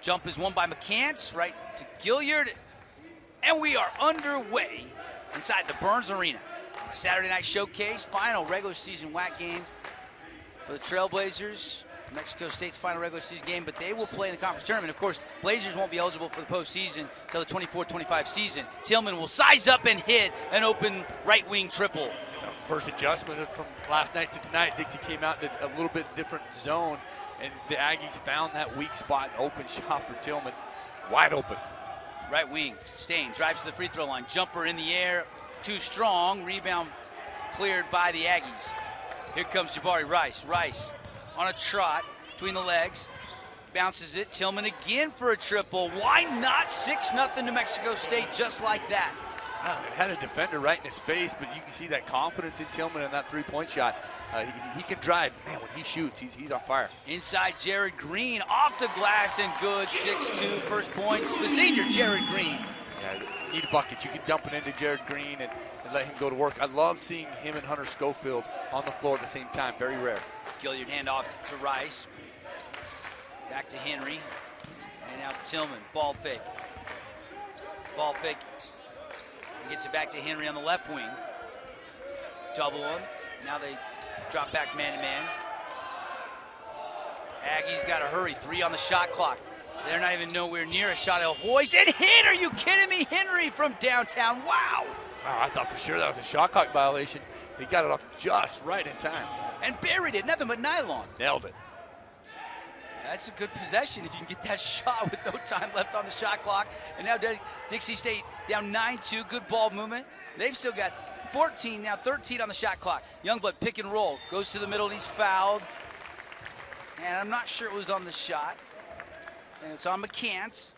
Jump is won by McCants, right to Gilliard. And we are underway inside the Burns Arena. Saturday night showcase, final regular season WAC game for the Trailblazers. Mexico State's final regular season game, but they will play in the conference tournament. Of course, Blazers won't be eligible for the postseason until the 24-25 season. Tillman will size up and hit an open right wing triple. First adjustment from last night to tonight. Dixie came out in a little bit different zone, and the Aggies found that weak spot, open shot for Tillman, wide open. Right wing, Stain drives to the free throw line. Jumper in the air, too strong. Rebound cleared by the Aggies. Here comes Jabari Rice. Rice on a trot between the legs. Bounces it. Tillman again for a triple. Why not? 6-0 New Mexico State just like that. It had a defender right in his face, but you can see that confidence in Tillman in that three-point shot. He can drive. Man, when he shoots, he's on fire. Inside Jared Green, off the glass and good. 6-2 first points. The senior, Jared Green. Yeah, need buckets. You can dump it into Jared Green and let him go to work. I love seeing him and Hunter Schofield on the floor at the same time. Very rare. Gilliard handoff to Rice. Back to Henry. And now Tillman. Ball fake. Ball fake. He gets it back to Henry on the left wing. Double him. Now they drop back man-to-man. Aggies got to hurry. 3 on the shot clock. They're not even nowhere near a shot. He'll hoist and hit. Are you kidding me? Henry from downtown. Wow. Wow, I thought for sure that was a shot clock violation. He got it off just right in time. And buried it. Nothing but nylon. Nailed it. That's a good possession if you can get that shot with no time left on the shot clock. And now Dixie State down 9-2. Good ball movement. They've still got 14, now 13 on the shot clock. Youngblood pick and roll. Goes to the middle and he's fouled. And I'm not sure it was on the shot. And it's on McCants.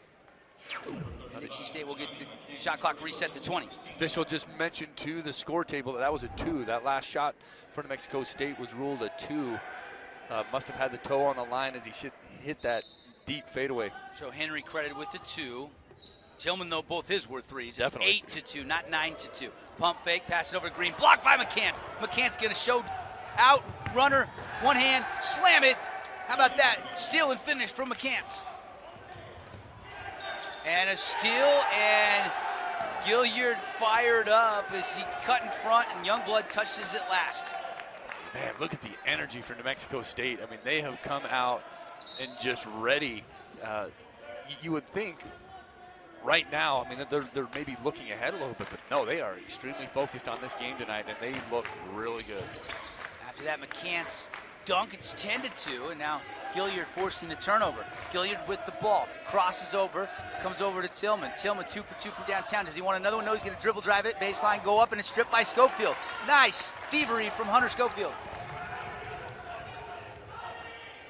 Dixie State will get the shot clock reset to 20. Official just mentioned to the score table that was a 2. That last shot for New Mexico State was ruled a 2. Must have had the toe on the line as he hit that deep fadeaway. So Henry credited with the 2. Tillman, though, both his were 3s. It's Definitely. 8-2, not 9-2. Pump fake, pass it over to Green. Blocked by McCants. McCants going to show out, runner, one hand, slam it. How about that? Steal and finish from McCants. And a steal, and Gilliard fired up as he cut in front, and Youngblood touches it last. Man, look at the energy for New Mexico State. I mean, they have come out and just ready. You would think right now, I mean, they're maybe looking ahead a little bit, but no, they are extremely focused on this game tonight, and they look really good. After that, McCants dunk, it's 10-2, and now Gilliard forcing the turnover. Gilliard with the ball, crosses over, comes over to Tillman. Tillman 2 for 2 from downtown. Does he want another one? No, he's going to dribble drive it, baseline, go up, and a strip by Schofield. Nice, thievery from Hunter Schofield.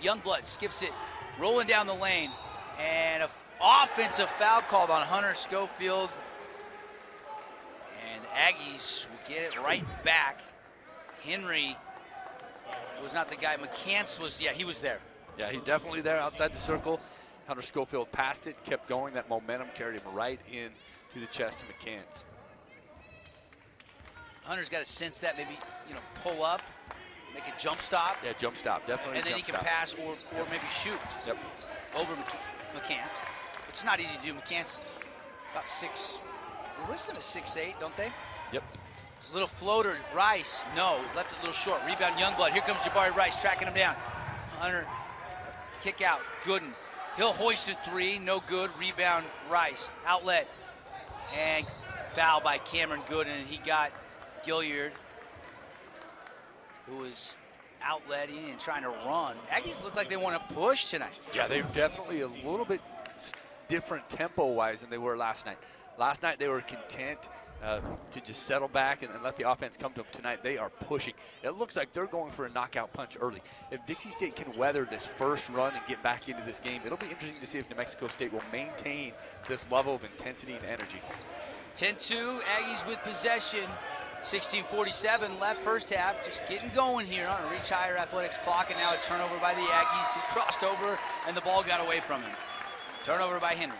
Youngblood skips it, rolling down the lane, and an offensive foul called on Hunter Schofield. And the Aggies will get it right back. Henry was not the guy. McCants was, yeah, he was there. Yeah, he's definitely there outside the circle. Hunter Schofield passed it, kept going. That momentum carried him right in to the chest of McCants. Hunter's got to sense that, maybe, pull up, make a jump stop. Yeah, jump stop, definitely. And then he can pass or maybe shoot. Yep. Over McCants. It's not easy to do. McCants about 6. They list him at 6'8", don't they? Yep. Little floater, Rice, no, left it a little short. Rebound, Youngblood. Here comes Jabari Rice, tracking him down. Hunter, kick out, Gooden. He'll hoist a 3, no good. Rebound, Rice, outlet. And foul by Cameron Gooden. He got Gilliard, who was outletting and trying to run. Aggies look like they want to push tonight. Yeah, they're definitely a little bit different tempo-wise than they were last night. Last night they were content to just settle back and let the offense come to them. Tonight they are pushing. It looks like they're going for a knockout punch early. If Dixie State can weather this first run and get back into this game, it'll be interesting to see if New Mexico State will maintain this level of intensity and energy. 10-2, Aggies with possession. 16:47 left first half. Just getting going here on a reach higher athletics clock, and now a turnover by the Aggies. He crossed over and the ball got away from him. Turnover by Henry.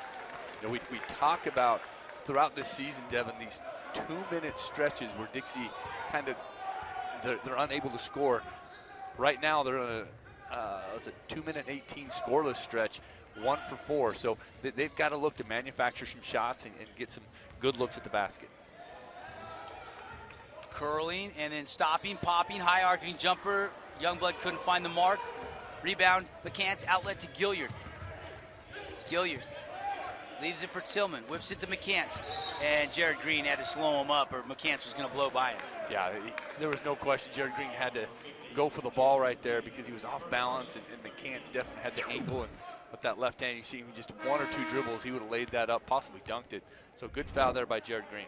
We talk about throughout this season, Devin, these 2-minute stretches where Dixie kind of they're unable to score. Right now they're in a 2-minute 18 scoreless stretch 1 for 4. So they've got to look to manufacture some shots and get some good looks at the basket. Curling and then stopping, popping, high arcing jumper. Youngblood couldn't find the mark. Rebound, McCants, outlet to Gilliard. Gilliard leaves it for Tillman, whips it to McCants. And Jared Green had to slow him up or McCants was going to blow by him. Yeah, there was no question Jared Green had to go for the ball right there because he was off balance, and McCants definitely had the angle. And with that left hand, you see him just 1 or 2 dribbles, he would have laid that up, possibly dunked it. So good foul there by Jared Green.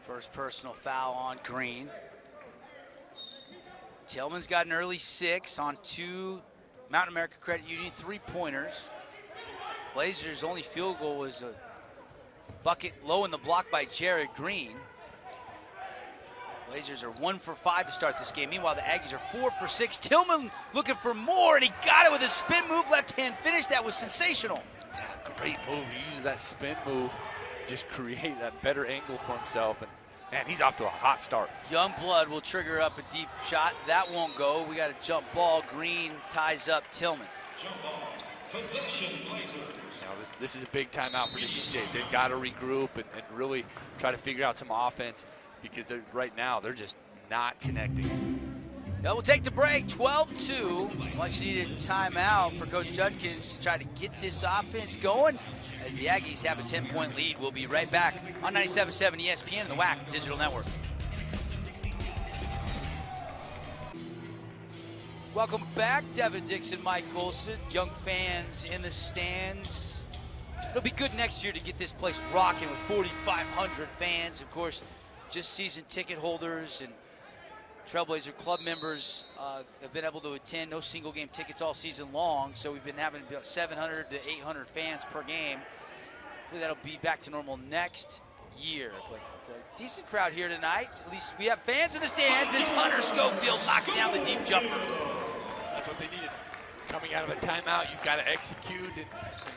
First personal foul on Green. Tillman's got an early 6 on 2 Mountain America Credit Union 3-pointers. Blazers' only field goal was a bucket low in the block by Jared Green. Blazers are 1 for 5 to start this game. Meanwhile, the Aggies are 4 for 6. Tillman looking for more, and he got it with a spin move, left-hand finish. That was sensational. Yeah, great move. He used that spin move, just create that better angle for himself. And man, he's off to a hot start. Youngblood will trigger up a deep shot. That won't go. We got a jump ball. Green ties up Tillman. Jump ball. Possession Blazers. Now this is a big timeout for Dixie State. They've got to regroup and really try to figure out some offense because right now they're just not connecting. Yeah, we'll take the break. 12-2. Much needed timeout for Coach Judkins to try to get this offense going as the Aggies have a 10-point lead. We'll be right back on 97.7 ESPN and the WAC Digital Network. Welcome back, Devin Dixon, Mike Olson, young fans in the stands. It'll be good next year to get this place rocking with 4,500 fans. Of course, just season ticket holders and Trailblazer club members have been able to attend. No single game tickets all season long, so we've been having about 700 to 800 fans per game. Hopefully that'll be back to normal next year. But a decent crowd here tonight. At least we have fans in the stands as Hunter Schofield knocks down the deep jumper. That's what they needed. Coming out of a timeout, you've got to execute and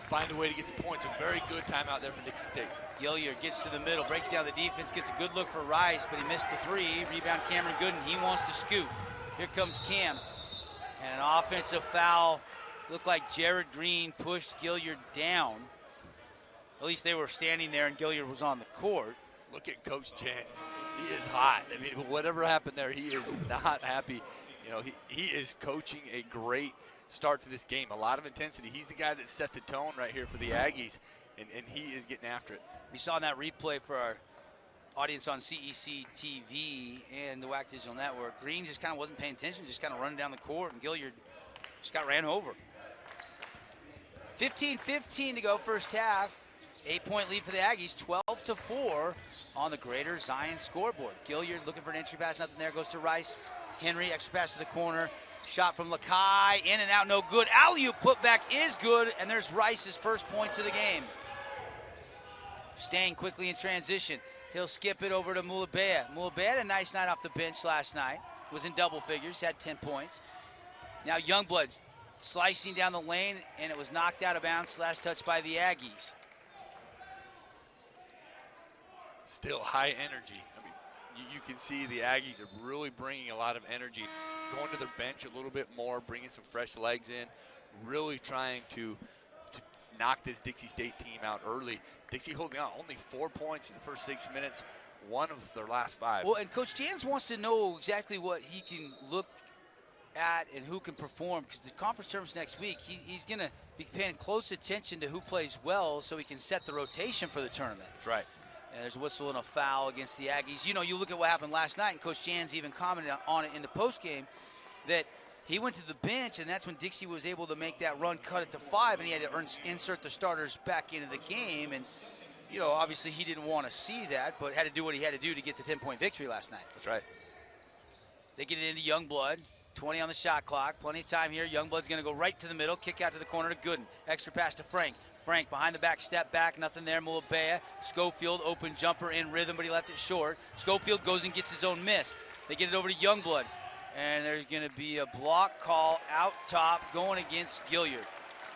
find a way to get some points. A very good timeout there for Dixie State. Gilliard gets to the middle, breaks down the defense, gets a good look for Rice, but he missed the 3. Rebound Cameron Gooden, he wants to scoot. Here comes Cam. And an offensive foul. Looked like Jared Green pushed Gilliard down. At least they were standing there and Gilliard was on the court. Look at Coach Chance. He is hot. I mean, whatever happened there, he is not happy. You know, he is coaching a great start to this game. A lot of intensity. He's the guy that set the tone right here for the Aggies, and he is getting after it. We saw in that replay for our audience on CEC TV and the WAC Digital Network, Green just kind of wasn't paying attention, just kind of running down the court, and Gilliard just got ran over. 15-15 to go first half. 8-point lead for the Aggies, 12-4 on the Greater Zion scoreboard. Gilliard looking for an entry pass, nothing there, goes to Rice. Henry, extra pass to the corner. Shot from Lakai, in and out, no good. Alley-oop putback is good, and there's Rice's first points of the game. Staying quickly in transition. He'll skip it over to Mulabea. Mulabea had a nice night off the bench last night. Was in double figures, had 10 points. Now Youngblood's slicing down the lane, and it was knocked out of bounds, last touch by the Aggies. Still high energy. I mean, you can see the Aggies are really bringing a lot of energy, going to their bench a little bit more, bringing some fresh legs in, really trying to knock this Dixie State team out early. Dixie holding on only 4 points in the first 6 minutes, 1 of their last 5. Well, and Coach Jans wants to know exactly what he can look at and who can perform, because the conference terms next week, he's going to be paying close attention to who plays well so he can set the rotation for the tournament. That's right. And there's a whistle and a foul against the Aggies. You know, you look at what happened last night, and Coach Jans even commented on it in the postgame, that he went to the bench, and that's when Dixie was able to make that run, cut it to 5, and he had to insert the starters back into the game. And, you know, obviously he didn't want to see that, but had to do what he had to do to get the 10-point victory last night. That's right. They get it into Youngblood. 20 on the shot clock. Plenty of time here. Youngblood's going to go right to the middle, kick out to the corner to Gooden. Extra pass to Frank. Frank behind the back, step back, nothing there. Mulabea. Schofield, open jumper in rhythm, but he left it short. Schofield goes and gets his own miss. They get it over to Youngblood. And there's going to be a block call out top going against Gilliard.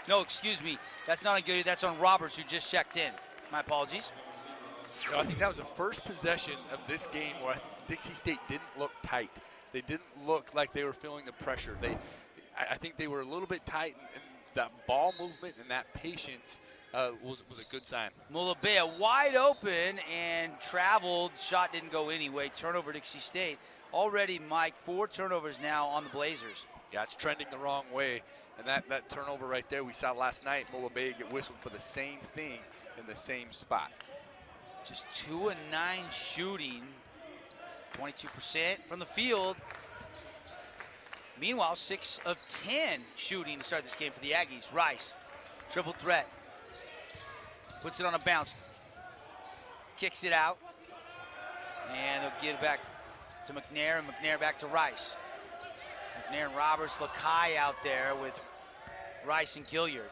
No, excuse me. That's not on Gilliard. That's on Roberts, who just checked in. My apologies. You know, I think that was the first possession of this game where Dixie State didn't look tight. They didn't look like they were feeling the pressure. I think they were a little bit tight, and that ball movement and that patience was a good sign. Mulabea wide open and traveled. Shot didn't go anyway. Turnover Dixie State. Already, Mike, 4 turnovers now on the Blazers. Yeah, it's trending the wrong way. And that turnover right there we saw last night, Mulabea get whistled for the same thing in the same spot. Just 2 of 9 shooting, 22% from the field. Meanwhile, 6 of 10 shooting to start this game for the Aggies. Rice, triple threat. Puts it on a bounce. Kicks it out. And they'll get it back to McNair, and McNair back to Rice. McNair and Roberts, Lakai out there with Rice and Gilliard.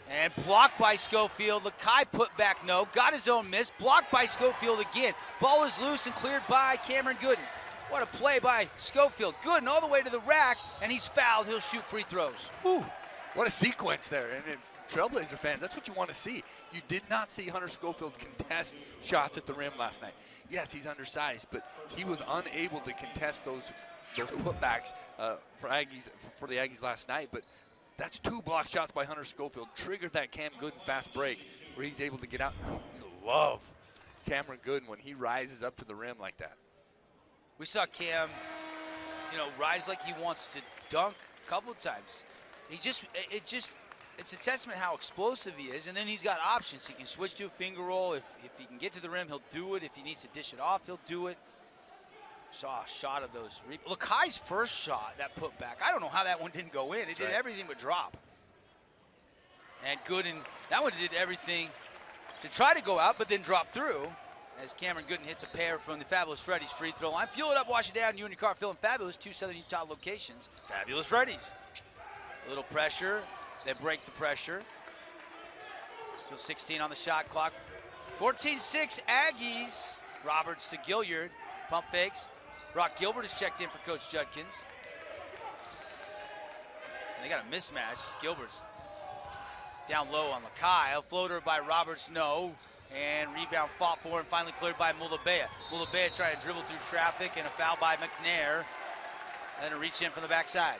And blocked by Schofield. Lakai put back no. Got his own miss. Blocked by Schofield again. Ball is loose and cleared by Cameron Gooden. What a play by Schofield. Gooden all the way to the rack, and he's fouled. He'll shoot free throws. Whew, what a sequence there. And Trailblazer fans, that's what you want to see. You did not see Hunter Schofield contest shots at the rim last night. Yes, he's undersized, but he was unable to contest those putbacks for the Aggies last night. But that's 2 block shots by Hunter Schofield. Triggered that Cam Gooden fast break where he's able to get out. I love Cameron Gooden when he rises up to the rim like that. We saw Cam, rise like he wants to dunk a couple of times. It's a testament how explosive he is, and then he's got options. He can switch to a finger roll. If he can get to the rim, he'll do it. If he needs to dish it off, he'll do it. Saw a shot of those. Lakai's first shot, that put back, I don't know how that one didn't go in. It did everything but drop. And Gooden, that one did everything to try to go out, but then drop through. As Cameron Gooden hits a pair from the Fabulous Freddy's free throw line. Fuel it up, wash it down, you and your car feeling fabulous. 2 Southern Utah locations. Fabulous Freddy's. A little pressure, then break the pressure. Still 16 on the shot clock. 14-6 Aggies. Roberts to Gilliard. Pump fakes. Brock Gilbert has checked in for Coach Judkins. And they got a mismatch. Gilbert's down low on Lakai. A floater by Roberts, no. And rebound fought for and finally cleared by Mulabea. Mulabea trying to dribble through traffic, and a foul by McNair. And a reach in from the backside.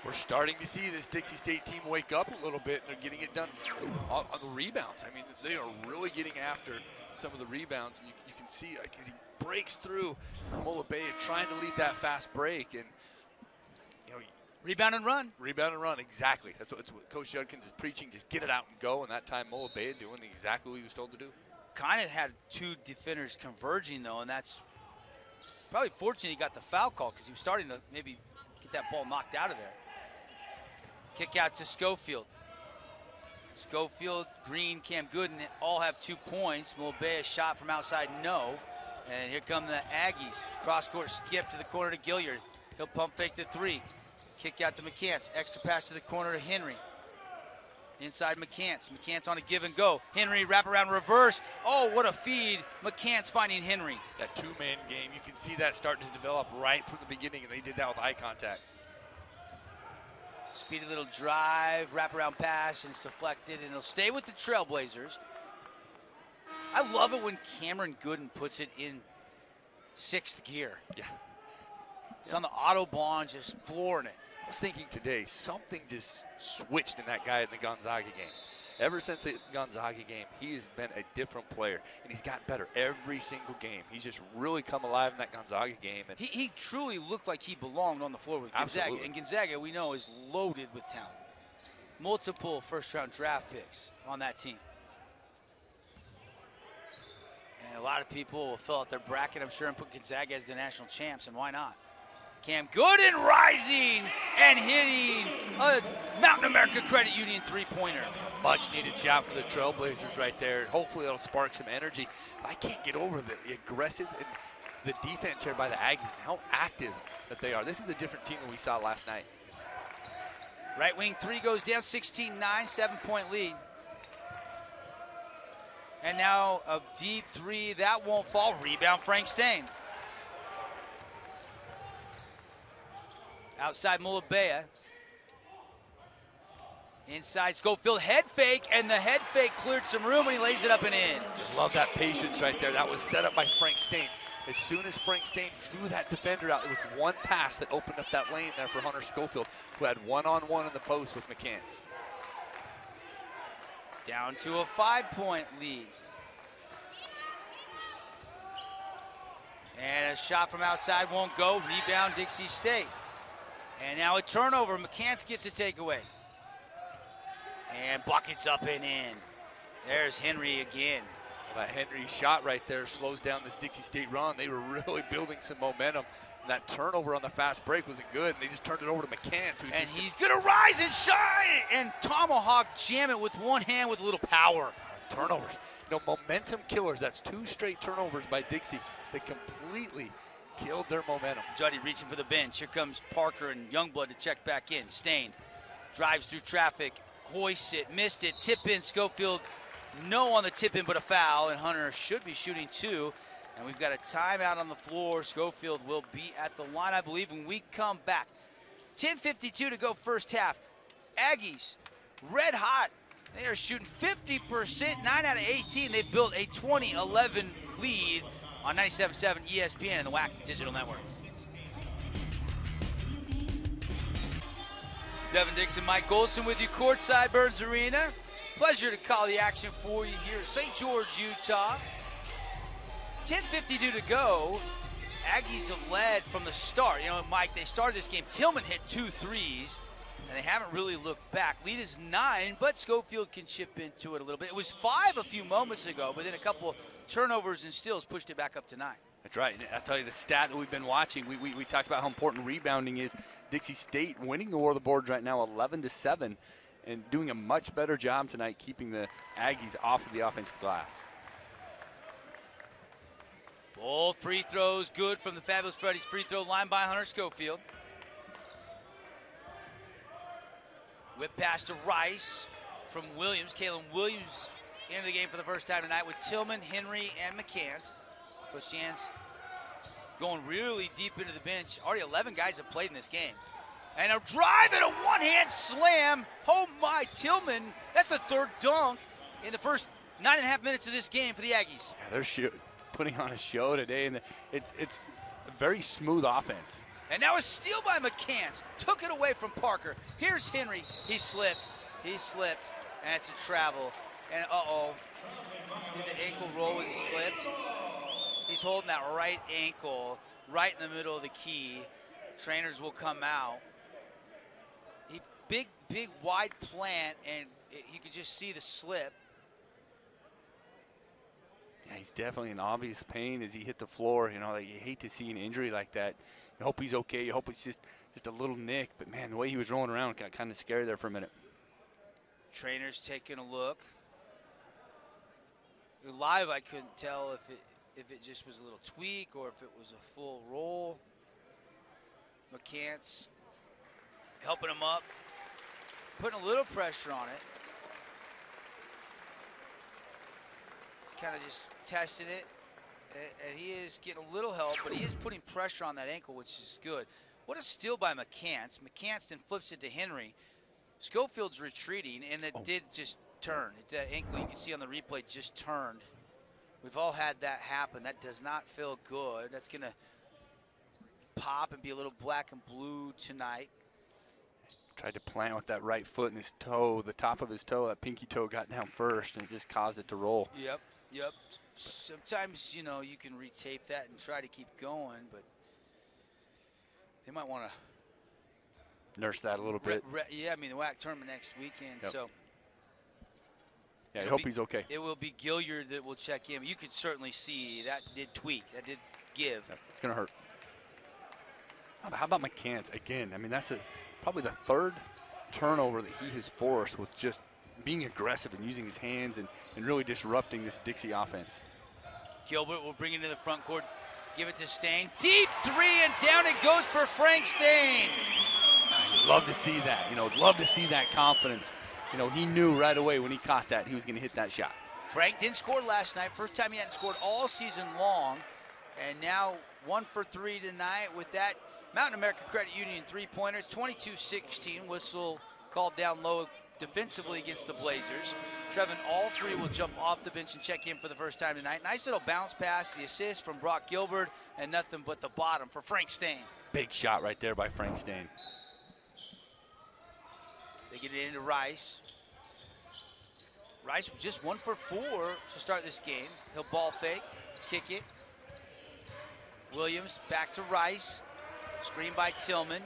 We're starting to see this Dixie State team wake up a little bit. They're getting it done on the rebounds. I mean, they are really getting after some of the rebounds. And you can see, like, as he breaks through, Mulabea trying to lead that fast break. And, rebound and run. Rebound and run, exactly. That's what Coach Judkins is preaching. Just get it out and go. And that time, Mulabea doing exactly what he was told to do. Kind of had 2 defenders converging, though, and that's probably fortunate he got the foul call because he was starting to maybe get that ball knocked out of there. Kick out to Schofield. Schofield, Green, Cam Gooden all have 2 points. Mulabea shot from outside, no. And here come the Aggies. Cross-court skip to the corner to Gilliard. He'll pump fake the 3. Kick out to McCants. Extra pass to the corner to Henry. Inside McCants. McCants on a give and go. Henry wraparound reverse. Oh, what a feed. McCants finding Henry. That 2-man game, you can see that starting to develop right from the beginning, and they did that with eye contact. Speedy little drive, wraparound pass, and it's deflected, and it'll stay with the Trailblazers. I love it when Cameron Gooden puts it in 6th gear. Yeah. It's on the Autobahn, just flooring it. I was thinking today, something just switched in that guy in the Gonzaga game. Ever since the Gonzaga game, he has been a different player, and he's gotten better every single game. He's just really come alive in that Gonzaga game. And he truly looked like he belonged on the floor with Gonzaga. Absolutely. And Gonzaga, we know, is loaded with talent. Multiple first-round draft picks on that team. And a lot of people will fill out their bracket, I'm sure, and put Gonzaga as the national champs, and why not? Cam Gooden rising and hitting a Mountain America Credit Union 3-pointer. Much needed shot for the Trailblazers right there. Hopefully that'll spark some energy. I can't get over the aggressive and the defense here by the Aggies and how active that they are. This is a different team than we saw last night. Right wing 3 goes down, 16-9, 7-point lead. And now a deep 3, that won't fall. Rebound Frank Stain. Outside Mulabea. Inside Schofield, head fake, and the head fake cleared some room, and he lays it up and in. Love that patience right there. That was set up by Frank Stain. As soon as Frank Stain drew that defender out, it was one pass that opened up that lane there for Hunter Schofield, who had one-on-one in the post with McCants. Down to a 5-point lead. And a shot from outside won't go. Rebound, Dixie State. And now a turnover. McCants gets a takeaway. And buckets up and in. There's Henry again. Well, that Henry shot right there slows down this Dixie State run. They were really building some momentum. And that turnover on the fast break wasn't good. They just turned it over to McCants. And he's going to rise and shine. And tomahawk jam it with one hand with a little power. Turnovers. You know, momentum killers. That's 2 straight turnovers by Dixie that completely killed their momentum. Juddy reaching for the bench. Here comes Parker and Youngblood to check back in. Stain drives through traffic, hoists it, missed it, tip in. Schofield, no on the tip in, but a foul. And Hunter should be shooting 2. And we've got a timeout on the floor. Schofield will be at the line, I believe, when we come back. 10:52 to go first half. Aggies, red hot. They are shooting 50%, 9 out of 18. They've built a 20-11 lead on 97.7 ESPN and the WAC Digital Network. Devin Dixon, Mike Golson with you, courtside Burns Arena. Pleasure to call the action for you here in St. George, Utah. 10:52 to go. Aggies have led from the start. You know, Mike, they started this game. Tillman hit 2 threes, and they haven't really looked back. Lead is 9, but Schofield can chip into it a little bit. It was 5 a few moments ago, but then a couple turnovers and steals pushed it back up to 9. That's right. I'll tell you the stat that we've been watching. We talked about how important rebounding is. Dixie State winning the war of the boards right now 11-7 and doing a much better job tonight keeping the Aggies off of the offensive glass. Both free throws good from the Fabulous Freddy's free throw line by Hunter Schofield. Whip pass to Rice from Williams. Kalen Williams into the game for the first time tonight with Tillman, Henry, and McCants. Coach Jan's going really deep into the bench. Already 11 guys have played in this game. And a drive and a one-hand slam. Oh my, Tillman. That's the 3rd dunk in the first 9.5 minutes of this game for the Aggies. Yeah, they're putting on a show today, and it's a very smooth offense. And now a steal by McCants. Took it away from Parker. Here's Henry. He slipped, and it's a travel. And did the ankle roll as he slipped? He's holding that right ankle right in the middle of the key. Trainers will come out. Big, wide plant, and you could just see the slip. Yeah, he's definitely in obvious pain as he hit the floor. You know, you hate to see an injury like that. You hope he's okay. You hope it's just a little nick. But, man, the way he was rolling around got kind of scary there for a minute. Trainers taking a look. Live, I couldn't tell if it just was a little tweak or if it was a full roll. McCants helping him up, putting a little pressure on it. Kind of just testing it, and he is getting a little help, but he is putting pressure on that ankle, which is good. What a steal by McCants. McCants then flips it to Henry. Schofield's retreating, and it did just turn. That ankle you can see on the replay just turned. We've all had that happen. That does not feel good. That's going to pop and be a little black and blue tonight. Tried to plant with that right foot and his toe, the top of his toe, that pinky toe got down first, and it just caused it to roll. Yep. Sometimes, you know, you can retape that and try to keep going, but they might want to nurse that a little bit. Yeah, I mean, the WAC tournament next weekend, so. Yeah, I hope he's okay. It will be Gilliard that will check in. You could certainly see that did tweak, that did give. Yep, it's going to hurt. How about McCants? Again, I mean, that's probably the 3rd turnover that he has forced with just being aggressive and using his hands and really disrupting this Dixie offense. Gilbert will bring it to the front court, give it to Stain. Deep 3, and down it goes for Frank Stain. Love to see that. You know, love to see that confidence. You know, he knew right away when he caught that he was going to hit that shot. Frank didn't score last night. First time he hadn't scored all season long. And now 1 for 3 tonight with that Mountain America Credit Union 3-pointers. 22-16. Whistle called down low defensively against the Blazers. Trevin Allfrey will jump off the bench and check in for the first time tonight. Nice little bounce pass, the assist from Brock Gilbert, and nothing but the bottom for Frank Stain. Big shot right there by Frank Stain. They get it into Rice. Rice just 1 for 4 to start this game. He'll ball fake, kick it. Williams back to Rice. Screen by Tillman.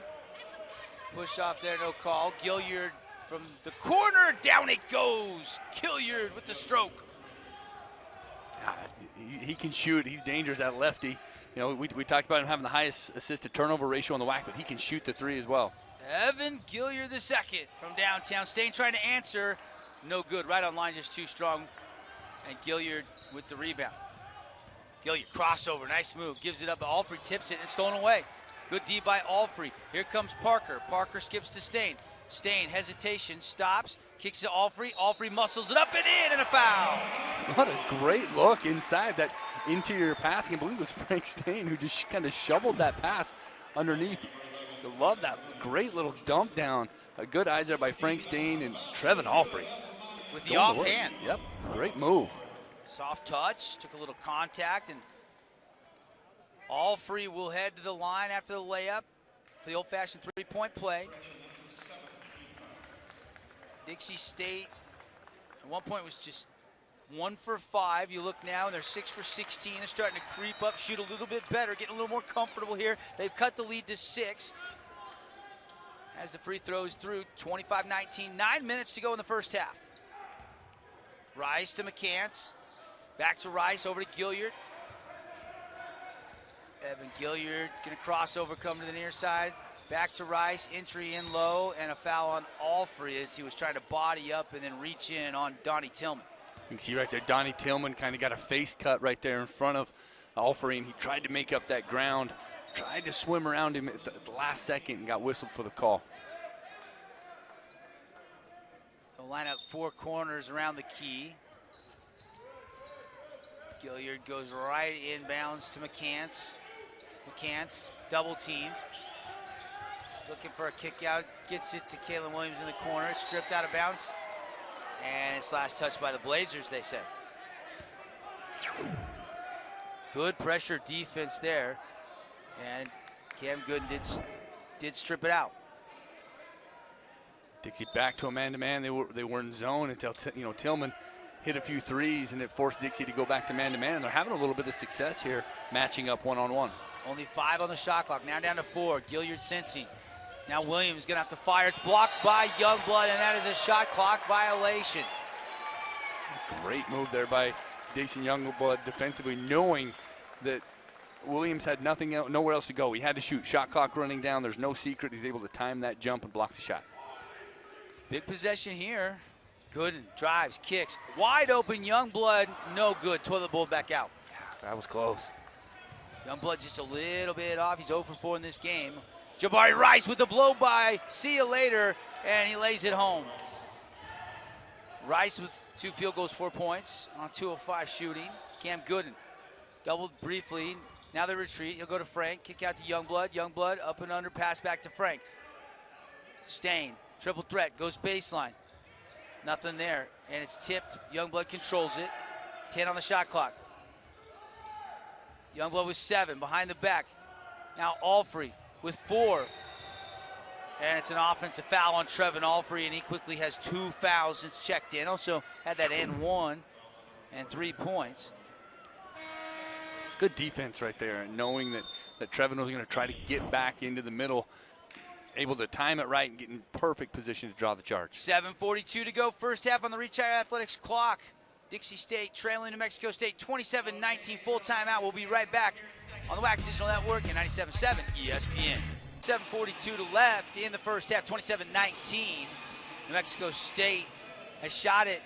Push off there, no call. Gilliard from the corner, down it goes. Gilliard with the stroke. He can shoot. He's dangerous at lefty. You know, we talked about him having the highest assist to turnover ratio on the WAC, but he can shoot the three as well. Evan Gilliard II from downtown. Stain trying to answer. No good. Right on line, just too strong. And Gilliard with the rebound. Gilliard crossover. Nice move. Gives it up. Allfrey tips it and it's stolen away. Good D by Allfrey. Here comes Parker. Parker skips to Stain. Stain, hesitation, stops, kicks to Allfrey. Allfrey muscles it up and in, and a foul. What a great look inside that interior passing. I believe it was Frank Stain who just kind of shoveled that pass underneath. I love that great little dump down. A good eyes there by Frank Stain and Trevin Allfrey. With the offhand. Yep, great move. Soft touch, took a little contact, and Allfrey will head to the line after the layup for the old-fashioned three-point play. Dixie State at one point was just 1 for 5. You look now, and they're 6 for 16. They're starting to creep up, shoot a little bit better, getting a little more comfortable here. They've cut the lead to 6. As the free throws through, 25-19, 9 minutes to go in the first half. Rice to McCants, back to Rice, over to Gilliard. Evan Gilliard gonna cross over, come to the near side. Back to Rice, entry in low, and a foul on Allfrey as he was trying to body up and then reach in on Donnie Tillman. You can see right there, Donnie Tillman kind of got a face cut right there in front of Allfrey, and he tried to make up that ground, tried to swim around him at the last second and got whistled for the call. They'll line up 4 corners around the key. Gilliard goes right inbounds to McCants. McCants, double teamed. Looking for a kick out, gets it to Kalen Williams in the corner, stripped out of bounds. And it's last touch by the Blazers, they say. Good pressure defense there. And Cam Gooden did strip it out. Dixie back to a man-to-man. They were in zone until Tillman hit a few threes, and it forced Dixie to go back to man-to-man. And they're having a little bit of success here, matching up one-on-one. Only 5 on the shot clock, now down to 4. Gilliard Cincy. Now Williams gonna have to fire. It's blocked by Youngblood, and that is a shot clock violation. Great move there by Jason Youngblood defensively, knowing that Williams had nowhere else to go. He had to shoot. Shot clock running down. There's no secret. He's able to time that jump and block the shot. Big possession here. Gooden drives, kicks. Wide open, Youngblood, no good. Toilet bowl back out. That was close. Youngblood just a little bit off. He's 0 for 4 in this game. Jabari Rice with the blow by. See you later, and he lays it home. Rice with 2 field goals, 4 points on 2 of 5 shooting. Cam Gooden doubled briefly. Now they retreat. He'll go to Frank. Kick out to Youngblood. Youngblood up and under. Pass back to Frank. Stain. Triple threat. Goes baseline. Nothing there. And it's tipped. Youngblood controls it. 10 on the shot clock. Youngblood with 7. Behind the back. Now Allfrey with 4. And it's an offensive foul on Trevin Allfrey, and he quickly has 2 fouls since checked in. Also had that N1 and 3 points. It's good defense right there, and knowing that Trevin was going to try to get back into the middle, able to time it right and get in perfect position to draw the charge. 7:42 to go, first half on the Reach High Athletics clock. Dixie State trailing New Mexico State 27-19, full timeout. We'll be right back on the WAC Digital Network and 97.7 ESPN. 7:42 to left in the first half, 27-19. New Mexico State has shot it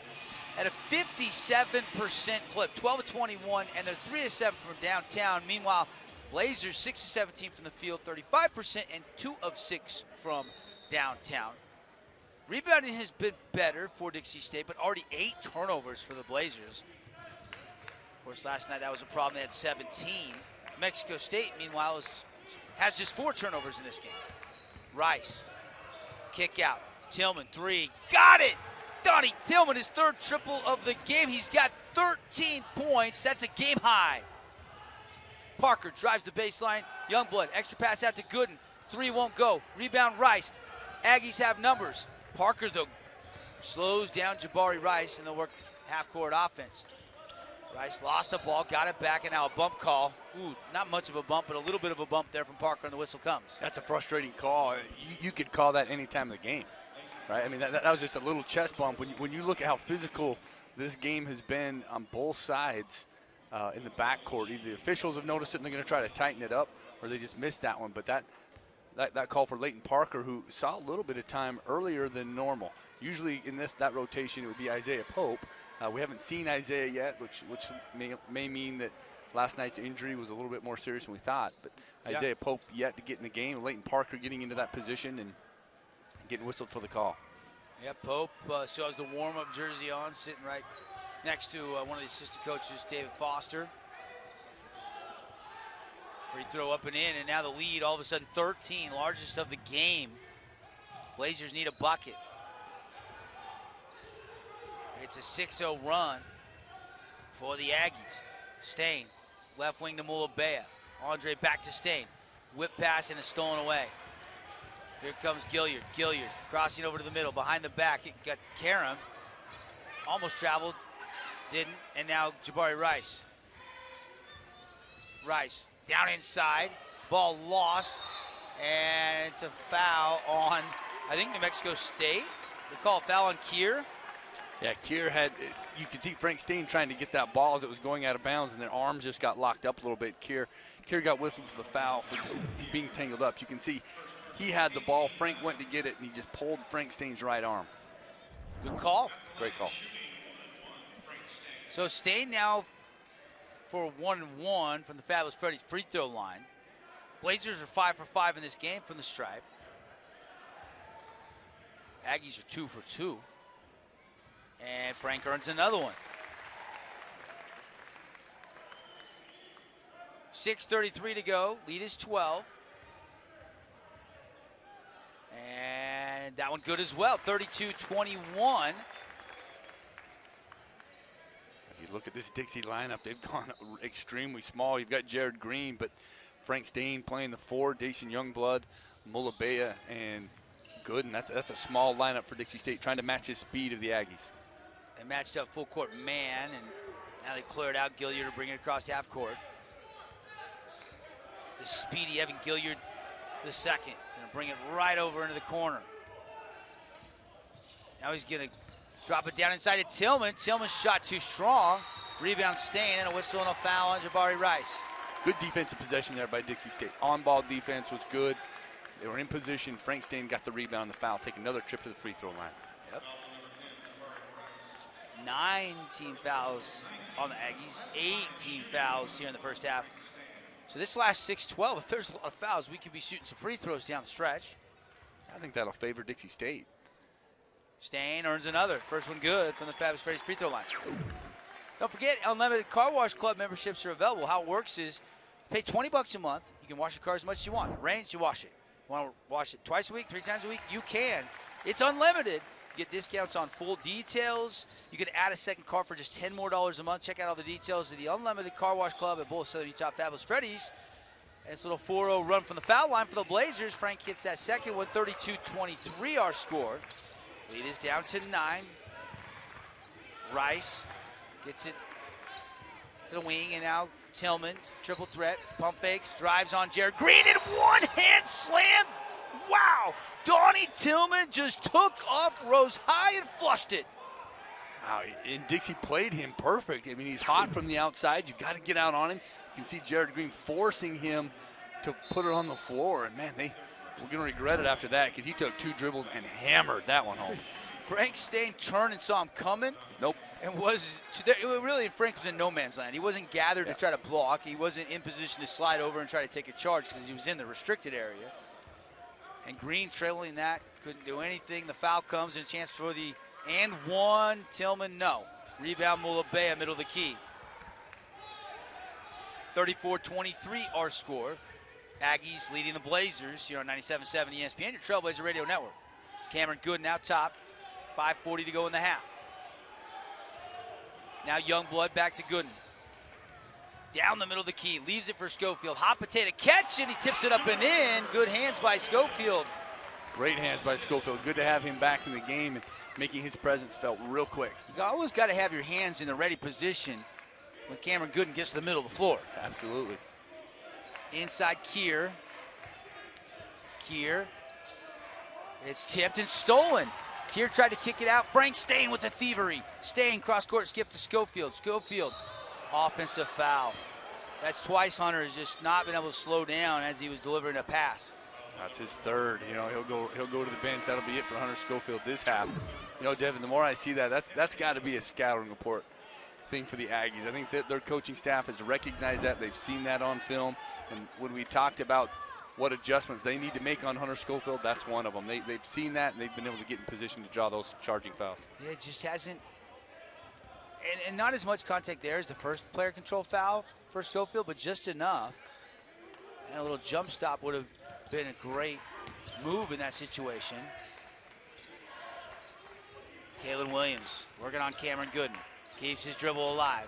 at a 57% clip, 12 of 21, and they're 3 of 7 from downtown. Meanwhile, Blazers 6 of 17 from the field, 35%, and 2 of 6 from downtown. Rebounding has been better for Dixie State, but already 8 turnovers for the Blazers. Of course, last night that was a problem. They had 17. Mexico State, meanwhile, has just 4 turnovers in this game. Rice, kick out, Tillman, 3. Got it! Donnie Tillman, his 3rd triple of the game. He's got 13 points. That's a game high. Parker drives the baseline. Youngblood, extra pass out to Gooden. 3 won't go. Rebound, Rice. Aggies have numbers. Parker, though, slows down Jabari Rice, and they'll work half-court offense. Rice lost the ball, got it back, and now a bump call. Ooh, not much of a bump, but a little bit of a bump there from Parker, and the whistle comes. That's a frustrating call. You could call that any time of the game, right? I mean, that was just a little chest bump. When you look at how physical this game has been on both sides in the backcourt, either the officials have noticed it and they're going to try to tighten it up, or they just missed that one. But that call for Leighton Parker, who saw a little bit of time earlier than normal. Usually in that rotation, it would be Isaiah Pope. We haven't seen Isaiah yet, which may mean that last night's injury was a little bit more serious than we thought. But Isaiah Pope yet to get in the game. Leighton Parker getting into that position and getting whistled for the call. Yeah, Pope still has the warm-up jersey on, sitting right next to one of the assistant coaches, David Foster. Free throw up and in, and now the lead all of a sudden 13, largest of the game. Blazers need a bucket. It's a 6-0 run for the Aggies. Stain, left wing to Mulabea. Andre back to Stain. Whip pass and it's stolen away. Here comes Gilliard. Gilliard crossing over to the middle, behind the back. It got Karam. Almost traveled, didn't, and now Jabari Rice. Rice down inside, ball lost, and it's a foul on, I think, New Mexico State. They call a foul on Keir. Yeah, Keir had, you could see Frank Stain trying to get that ball as it was going out of bounds, and their arms just got locked up a little bit. Keir got whistled for the foul for just being tangled up. You can see he had the ball. Frank went to get it, and he just pulled Frank Stain's right arm. Good call. Great call. So Stain now for 1-1 from the Fabulous Freddy's free throw line. Blazers are 5 for 5 in this game from the stripe. Aggies are 2 for 2. And Frank earns another one. 6:33 to go. Lead is 12. And that one good as well. 32-21. You look at this Dixie lineup, they've gone extremely small. You've got Jared Green, but Frank Stain playing the 4, Dacian Youngblood, Mulabea, and Gooden. That's a small lineup for Dixie State, trying to match his speed of the Aggies. They matched up full court man, and now they cleared out Gilliard to bring it across half court. The speedy Evan Gilliard, the second, gonna bring it right over into the corner. Now he's gonna drop it down inside to Tillman. Tillman's shot too strong. Rebound Stain, and a whistle and a foul on Jabari Rice. Good defensive possession there by Dixie State. On-ball defense was good. They were in position. Frank Stain got the rebound and the foul. Take another trip to the free throw line. Yep. 19 fouls on the Aggies, 18 fouls here in the first half. So this last 6-12, if there's a lot of fouls, we could be shooting some free throws down the stretch. I think that'll favor Dixie State. Stain earns another. First one good from the Fabulous Freddy's free throw line. Don't forget, Unlimited Car Wash Club memberships are available. How it works is you pay $20 a month. You can wash your car as much as you want. It rains, you wash it. You want to wash it twice a week, 3 times a week? You can. It's unlimited. You get discounts on full details. You can add a second car for just $10 more a month. Check out all the details of the Unlimited Car Wash Club at both Southern Utah Fabulous Freddy's. And it's a little 4-0 run from the foul line for the Blazers. Frank hits that second one, 32-23 our score. Lead is down to 9. Rice gets it to the wing, and now Tillman, triple threat, pump fakes, drives on Jared Green, and one-hand slam. Wow! Donnie Tillman just took off, rose high, and flushed it. Wow, and Dixie played him perfect. I mean, he's hot from the outside. You've got to get out on him. You can see Jared Green forcing him to put it on the floor, and man, we're going to regret it after that because he took 2 dribbles and hammered that one home. Frank Stain turned and saw him coming. Nope. And really, Frank was in no man's land. He wasn't gathered to try to block. He wasn't in position to slide over and try to take a charge because he was in the restricted area. And Green trailing that, couldn't do anything. The foul comes and a chance for the and one. Tillman, no. Rebound Mulabea, middle of the key. 34-23 our score. Aggies leading the Blazers here on 97.7 ESPN, your Trailblazer Radio Network. Cameron Gooden out top. 5:40 to go in the half. Now Youngblood back to Gooden. Down the middle of the key, leaves it for Schofield. Hot potato catch, and he tips it up and in. Good hands by Schofield. Great hands by Schofield. Good to have him back in the game and making his presence felt real quick. You always got to have your hands in the ready position when Cameron Gooden gets to the middle of the floor. Absolutely. Inside Keir. Keir. It's tipped and stolen. Keir tried to kick it out. Frank Stain with the thievery. Stain cross-court skip to Schofield. Schofield, offensive foul. That's twice Hunter has just not been able to slow down as he was delivering a pass. That's his third. You know, he'll go to the bench. That'll be it for Hunter Schofield this half. You know, Devin, the more I see that, that's got to be a scouting report thing for the Aggies. I think that their coaching staff has recognized that. They've seen that on film. And when we talked about what adjustments they need to make on Hunter Schofield, that's one of them. They've seen that, and they've been able to get in position to draw those charging fouls. Yeah, it just hasn't, and not as much contact there as the first player control foul for Schofield, but just enough. And a little jump stop would have been a great move in that situation. Kalen Williams working on Cameron Gooden. Keeps his dribble alive.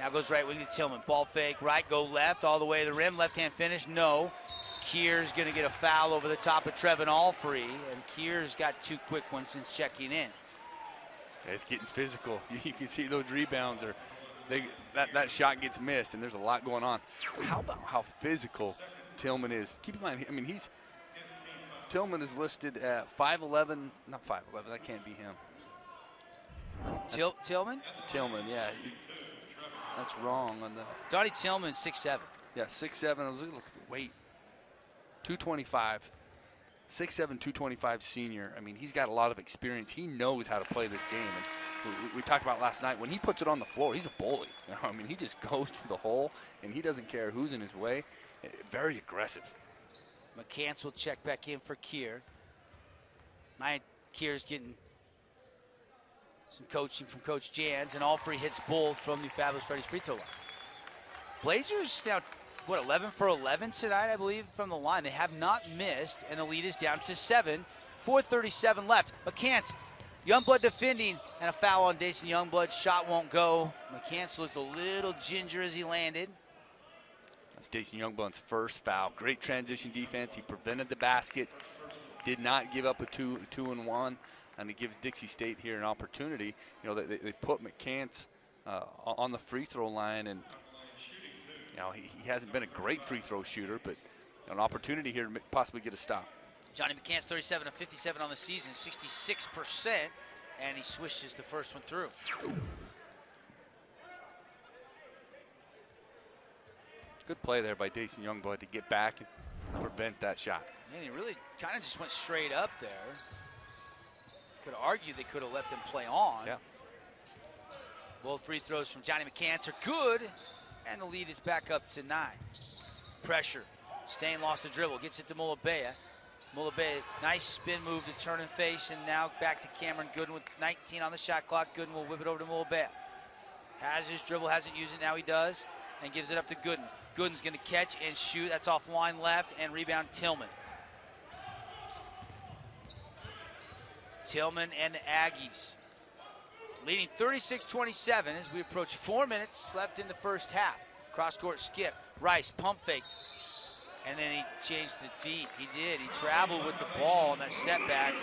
Now goes right wing to Tillman. Ball fake, right, go left, all the way to the rim. Left-hand finish, no. Keir's going to get a foul over the top of Trevin Allfree, and Keir's got two quick ones since checking in. Yeah, it's getting physical. You can see those rebounds are, that shot gets missed, and there's a lot going on. How about how physical Tillman is? Keep in mind, I mean, Tillman is listed at 5'11", not 5'11", that can't be him. Tillman? Tillman, yeah. That's wrong on the. Donnie Tillman, 6'7". Yeah, 6'7". I was looking at the weight. 225. 6'7", 225 senior. I mean, he's got a lot of experience. He knows how to play this game. And we talked about last night, when he puts it on the floor, he's a bully. You know, I mean, he just goes to the hole, and he doesn't care who's in his way. Very aggressive. McCants will check back in for Keir. Keir's getting some coaching from Coach Jans, and Allfree hits both from the Fabulous Freddy's free throw line. Blazers now, what, 11 for 11 tonight, I believe, from the line. They have not missed, and the lead is down to 7. 4:37 left. McCants, Youngblood defending, and a foul on Dason Youngblood. Shot won't go. McCants looks a little ginger as he landed. That's Dason Youngblood's first foul. Great transition defense. He prevented the basket, did not give up a two and one. And it gives Dixie State here an opportunity. You know, they put McCants on the free throw line, and you know he hasn't been a great free throw shooter, but an opportunity here to possibly get a stop. Johnny McCants, 37 of 57 on the season, 66%, and he swishes the first one through. Good play there by Dason Youngblood to get back and prevent that shot. And he really kind of just went straight up there. Could argue they could have let them play on. Yeah. Both free throws from Johnny McCants are good, and the lead is back up to 9. Pressure. Stain lost the dribble, gets it to Mulabea. Mulabea, nice spin move to turn and face, and now back to Cameron Gooden with 19 on the shot clock. Gooden will whip it over to Mulabea. Has his dribble, hasn't used it, now he does, and gives it up to Gooden. Gooden's going to catch and shoot. That's off line left, and rebound Tillman. Tillman and the Aggies leading 36-27 as we approach 4 minutes left in the first half. Cross-court skip, Rice, pump fake, and then he changed the feet. He did. He traveled with the ball on that setback.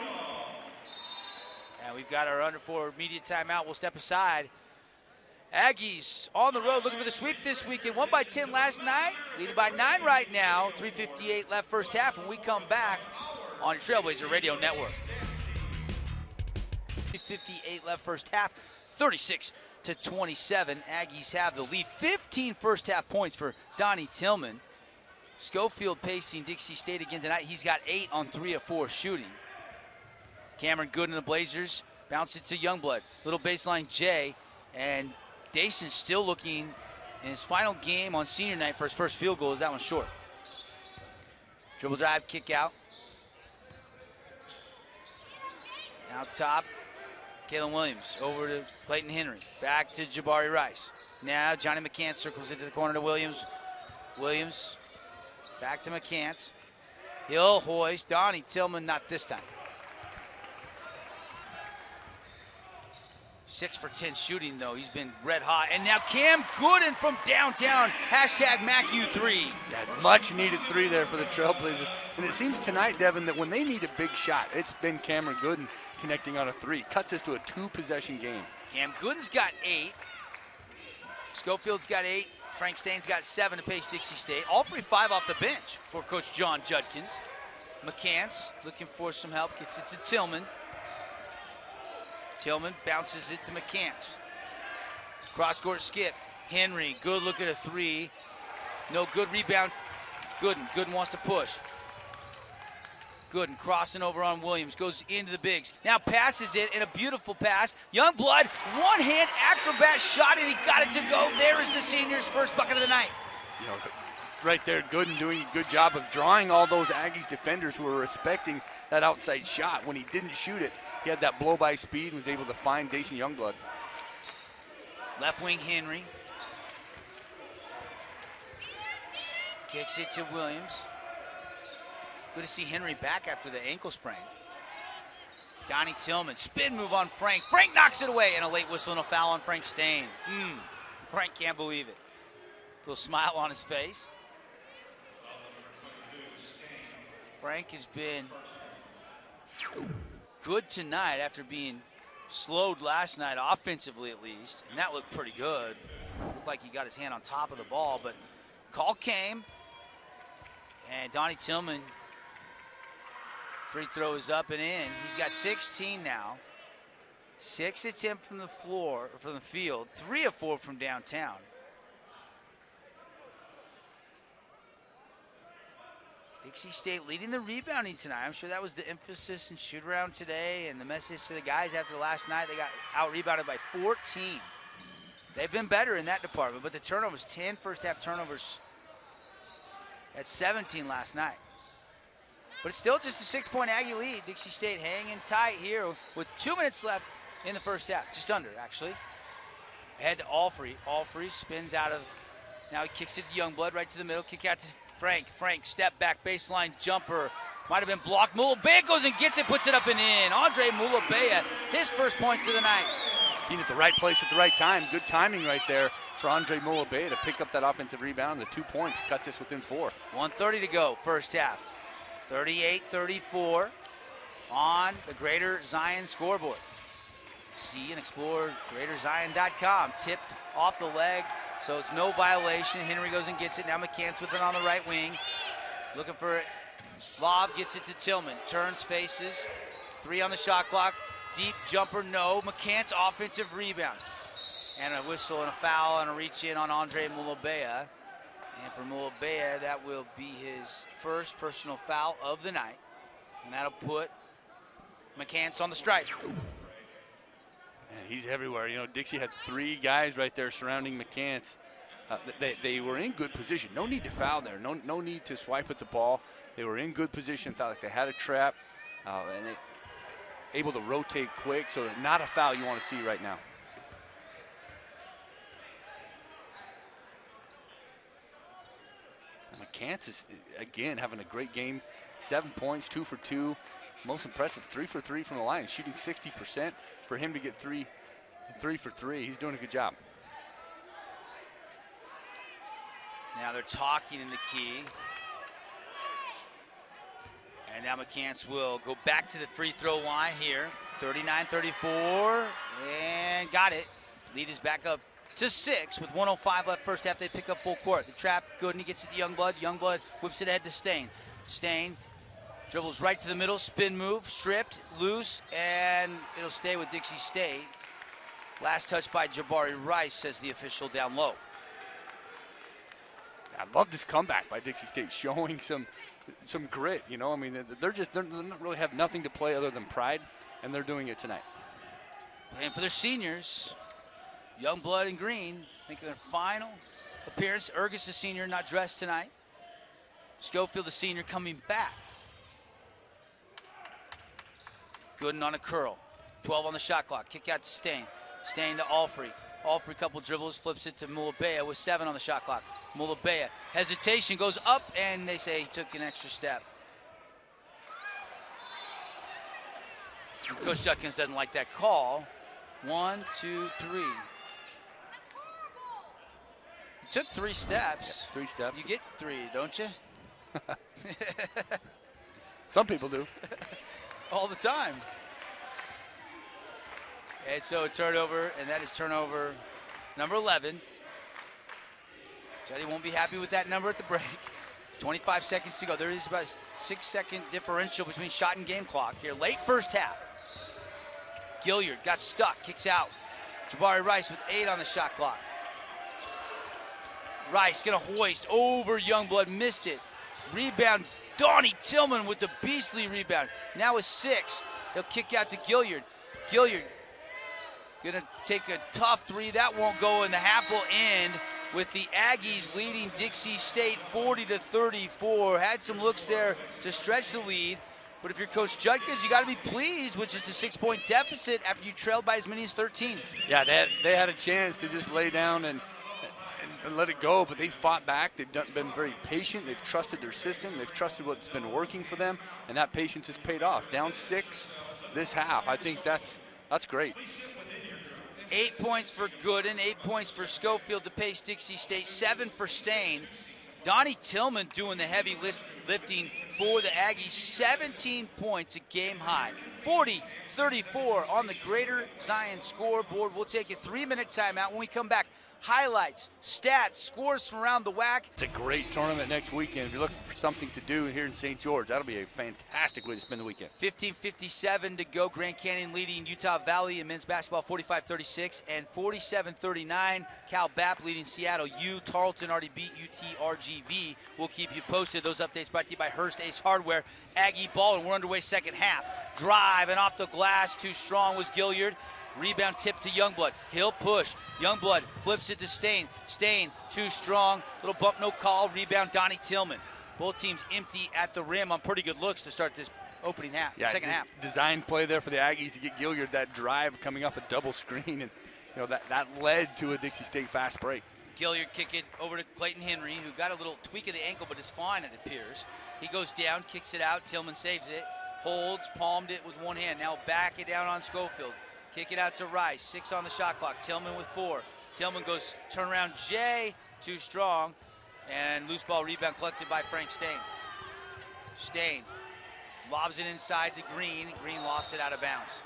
And we've got our under 4 media timeout. We'll step aside. Aggies on the road looking for the sweep this weekend. Won by 10 last night, leading by 9 right now. 3:58 left first half, and we come back on your Trailblazer Radio Network. 58 left first half, 36-27. Aggies have the lead. 15 first half points for Donnie Tillman. Schofield pacing Dixie State again tonight. He's got 8 on 3 of 4 shooting. Cameron Gooden and the Blazers bounce it to Youngblood. Little baseline J, and Dason still looking in his final game on senior night for his first field goal. Is that one short? Dribble drive, kick out. Out top. Kalen Williams over to Clayton Henry. Back to Jabari Rice. Now Johnny McCants circles into the corner to Williams. Williams back to McCants. He'll hoist. Donnie Tillman not this time. 6 for 10 shooting, though. He's been red hot. And now Cam Gooden from downtown. Hashtag MacU3. Yeah, much needed 3 there for the Trailblazers. And it seems tonight, Devin, that when they need a big shot, it's been Cameron Gooden connecting on a 3. Cuts us to a 2-possession game. Cam Gooden's got 8. Schofield's got 8. Frank Stain's got 7 to pace Dixie State. All 5 off the bench for Coach John Judkins. McCants looking for some help. Gets it to Tillman. Tillman bounces it to McCants. Cross-court skip. Henry, good look at a 3. No good rebound. Gooden wants to push. Gooden crossing over on Williams. Goes into the bigs. Now passes it in a beautiful pass. Youngblood, one-hand acrobat shot, and he got it to go. There is the senior's first bucket of the night. You know, right there, Gooden doing a good job of drawing all those Aggies defenders who were respecting that outside shot. When he didn't shoot it, he had that blow-by speed and was able to find Dason Youngblood. Left wing Henry. Kicks it to Williams. Good to see Henry back after the ankle sprain. Donnie Tillman, spin move on Frank. Frank knocks it away, and a late whistle and a foul on Frank Stain. Frank can't believe it. Little smile on his face. Frank has been good tonight after being slowed last night, offensively at least, and that looked pretty good. Looked like he got his hand on top of the ball, but call came, and Donnie Tillman, free throw is up and in. He's got 16 now. 6 attempts from the floor, or from the field, 3 of 4 from downtown. Dixie State leading the rebounding tonight. I'm sure that was the emphasis in shoot around today and the message to the guys after last night. They got out-rebounded by 14. They've been better in that department, but the turnovers, 10 first-half turnovers at 17 last night. But it's still just a 6-point Aggie lead. Dixie State hanging tight here with 2 minutes left in the first half. Just under, actually. Ahead to Allfrey. Allfrey spins out of, now he kicks it to Youngblood, right to the middle. Kick out to Frank. Frank, step back, baseline jumper. Might have been blocked. Mulabea goes and gets it, puts it up and in. Andre Mulabea, his first points of the night. Being at the right place at the right time. Good timing right there for Andre Mulabea to pick up that offensive rebound. The 2 points cut this within 4. 1:30 to go, first half. 38-34 on the Greater Zion scoreboard. See and explore GreaterZion.com. Tipped off the leg, so it's no violation. Henry goes and gets it. Now McCants with it on the right wing. Looking for it. Lob, gets it to Tillman. Turns, faces. 3 on the shot clock. Deep jumper, no. McCants offensive rebound. And a whistle and a foul and a reach in on Andre Mulabea. And for Mulabea, that will be his first personal foul of the night. And that'll put McCants on the strike. And he's everywhere. You know, Dixie had 3 guys right there surrounding McCants. They were in good position. No need to foul there. No need to swipe at the ball. They were in good position. Thought like they had a trap. And they able to rotate quick. So not a foul you want to see right now. McCants is, again, having a great game. 7 points, 2 for 2. Most impressive, 3 for 3 from the line. Shooting 60%. For him to get 3 for 3, he's doing a good job. Now they're talking in the key. And now McCants will go back to the free throw line here. 39-34, and got it. Lead is back up to 6 with 1:05 left first half. They pick up full court. The trap, good, and he gets it to Youngblood. Youngblood whips it ahead to Stain. Stain dribbles right to the middle, spin move, stripped, loose, and it'll stay with Dixie State. Last touch by Jabari Rice, says the official down low. I love this comeback by Dixie State, showing some grit. You know, I mean, they're not really have nothing to play other than pride, and they're doing it tonight. Playing for their seniors. Youngblood and Green making their final appearance. Ergus, the senior, not dressed tonight. Schofield, the senior, coming back. Gooden on a curl. 12 on the shot clock. Kick out to Stain. Stain to Allfrey. Allfrey, couple dribbles, flips it to Mulabea with 7 on the shot clock. Mulabea, hesitation, goes up, and they say he took an extra step. Coach Judkins doesn't like that call. 1, 2, 3. You took 3 steps. Yeah, 3 steps. You get 3, don't you? Some people do. All the time. And so a turnover, and that is turnover number 11. Jetty won't be happy with that number at the break. 25 seconds to go. There is about a 6-second differential between shot and game clock here. Late first half. Gilliard got stuck, kicks out. Jabari Rice with 8 on the shot clock. Rice gonna hoist over Youngblood, missed it. Rebound, Donnie Tillman with the beastly rebound. Now with 6, he'll kick out to Gilliard. Gilliard gonna take a tough 3, that won't go, and the half will end with the Aggies leading Dixie State 40-34. Had some looks there to stretch the lead, but if you're Coach Judkins, you gotta be pleased with just a 6-point deficit after you trailed by as many as 13. Yeah, they had a chance to just lay down and let it go, but they fought back. They've been very patient. They've trusted their system. They've trusted what's been working for them, and that patience has paid off. Down 6 this half. I think that's great. 8 points for Gooden, 8 points for Schofield to pace Dixie State, 7 for Stain. Donnie Tillman doing the heavy lifting for the Aggies, 17 points, a game high. 40-34 on the Greater Zion scoreboard. We'll take a 3-minute timeout. When we come back, highlights, stats, scores from around the WAC. It's a great tournament next weekend. If you're looking for something to do here in St. George, that'll be a fantastic way to spend the weekend. 15:57 to go. Grand Canyon leading Utah Valley in men's basketball 45-36 and 47-39. Cal Bap leading Seattle U. Tarleton already beat UTRGV. We'll keep you posted. Those updates brought to you by Hearst Ace Hardware. Aggie ball, and we're underway second half. Drive and off the glass, too strong was Gilliard. Rebound tip to Youngblood. He'll push. Youngblood flips it to Stain. Stain, too strong. Little bump, no call. Rebound, Donnie Tillman. Both teams empty at the rim on pretty good looks to start this opening half, second half. Design play there for the Aggies to get Gilliard that drive coming off a double screen, and that led to a Dixie State fast break. Gilliard kick it over to Clayton Henry, who got a little tweak of the ankle, but is fine, it appears. He goes down, kicks it out. Tillman saves it, holds, palmed it with one hand. Now back it down on Schofield. Kick it out to Rice, 6 on the shot clock. Tillman with 4. Tillman goes turnaround Jay, too strong. And loose ball rebound collected by Frank Stain. Stain lobs it inside to Green. Green lost it out of bounds.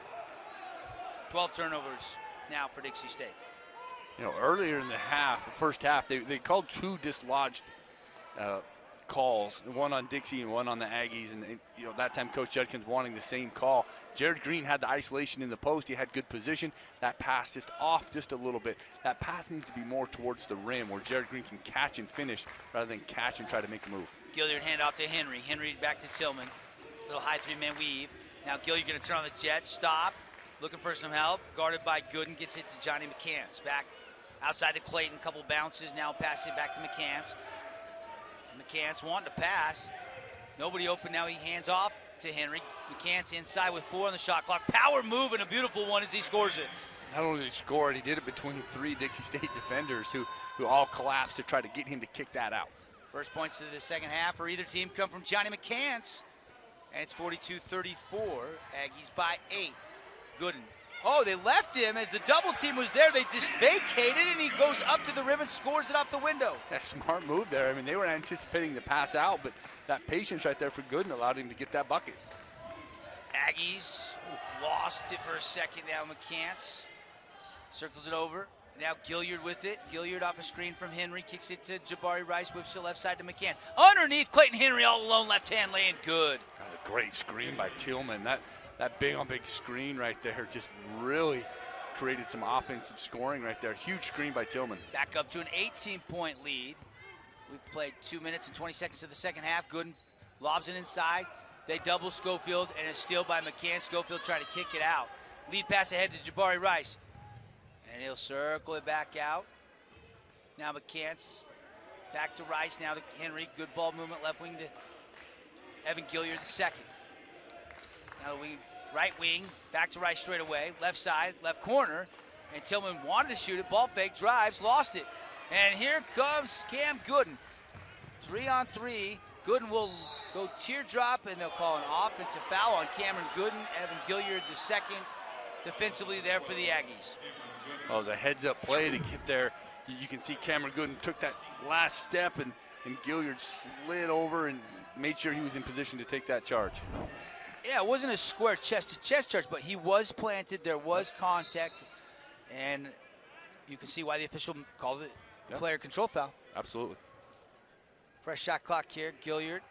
12 turnovers now for Dixie State. Earlier in the first half, they called 2 dislodged calls, one on Dixie and one on the Aggies, and that time Coach Judkins wanting the same call. Jared Green had the isolation in the post. He had good position. That pass just off just a little bit. That pass needs to be more towards the rim where Jared Green can catch and finish rather than catch and try to make a move. Gilliard hand off to Henry. Henry back to Tillman. Little high 3-man weave. Now Gilliard going to turn on the jet. Stop. Looking for some help. Guarded by Gooden. Gets it to Johnny McCants. Back outside to Clayton. Couple bounces. Now pass it back to McCants. McCants wanting to pass. Nobody open. Now he hands off to Henry. McCants inside with 4 on the shot clock. Power move and a beautiful one as he scores it. Not only did he score it, he did it between 3 Dixie State defenders who all collapsed to try to get him to kick that out. First points to the second half for either team come from Johnny McCants. And it's 42-34. Aggies by 8. Gooden. Oh, they left him as the double team was there. They just vacated, and he goes up to the rim and scores it off the window. That smart move there. I mean, they were anticipating the pass out, but that patience right there for Gooden allowed him to get that bucket. Aggies lost it for a second. Now McCants circles it over. Now Gilliard with it. Gilliard off a screen from Henry. Kicks it to Jabari Rice. Whips it left side to McCants. Underneath, Clayton Henry all alone. Left hand laying good. That was a great screen by Tillman. That big on big screen right there just really created some offensive scoring right there. Huge screen by Tillman. Back up to an 18-point lead. We've played 2 minutes and 20 seconds of the second half. Gooden lobs it inside. They double Schofield, and a steal by McCann. Schofield trying to kick it out. Lead pass ahead to Jabari Rice. And he'll circle it back out. Now McCants back to Rice, now to Henry. Good ball movement, left wing to Evan Gilliard the second. Now we right wing, back to Rice straight away. Left side, left corner. And Tillman wanted to shoot it. Ball fake, drives, lost it. And here comes Cam Gooden. 3-on-3. Gooden will go teardrop, and they'll call an offensive foul on Cameron Gooden. Evan Gilliard the second. defensively there for the Aggies. Well, it was a heads-up play to get there. You can see Cameron Gooden took that last step, and Gilliard slid over and made sure he was in position to take that charge. Yeah, it wasn't a square chest-to-chest charge, but he was planted. There was contact, and you can see why the official called it player control foul. Absolutely. Fresh shot clock here. Gilliard,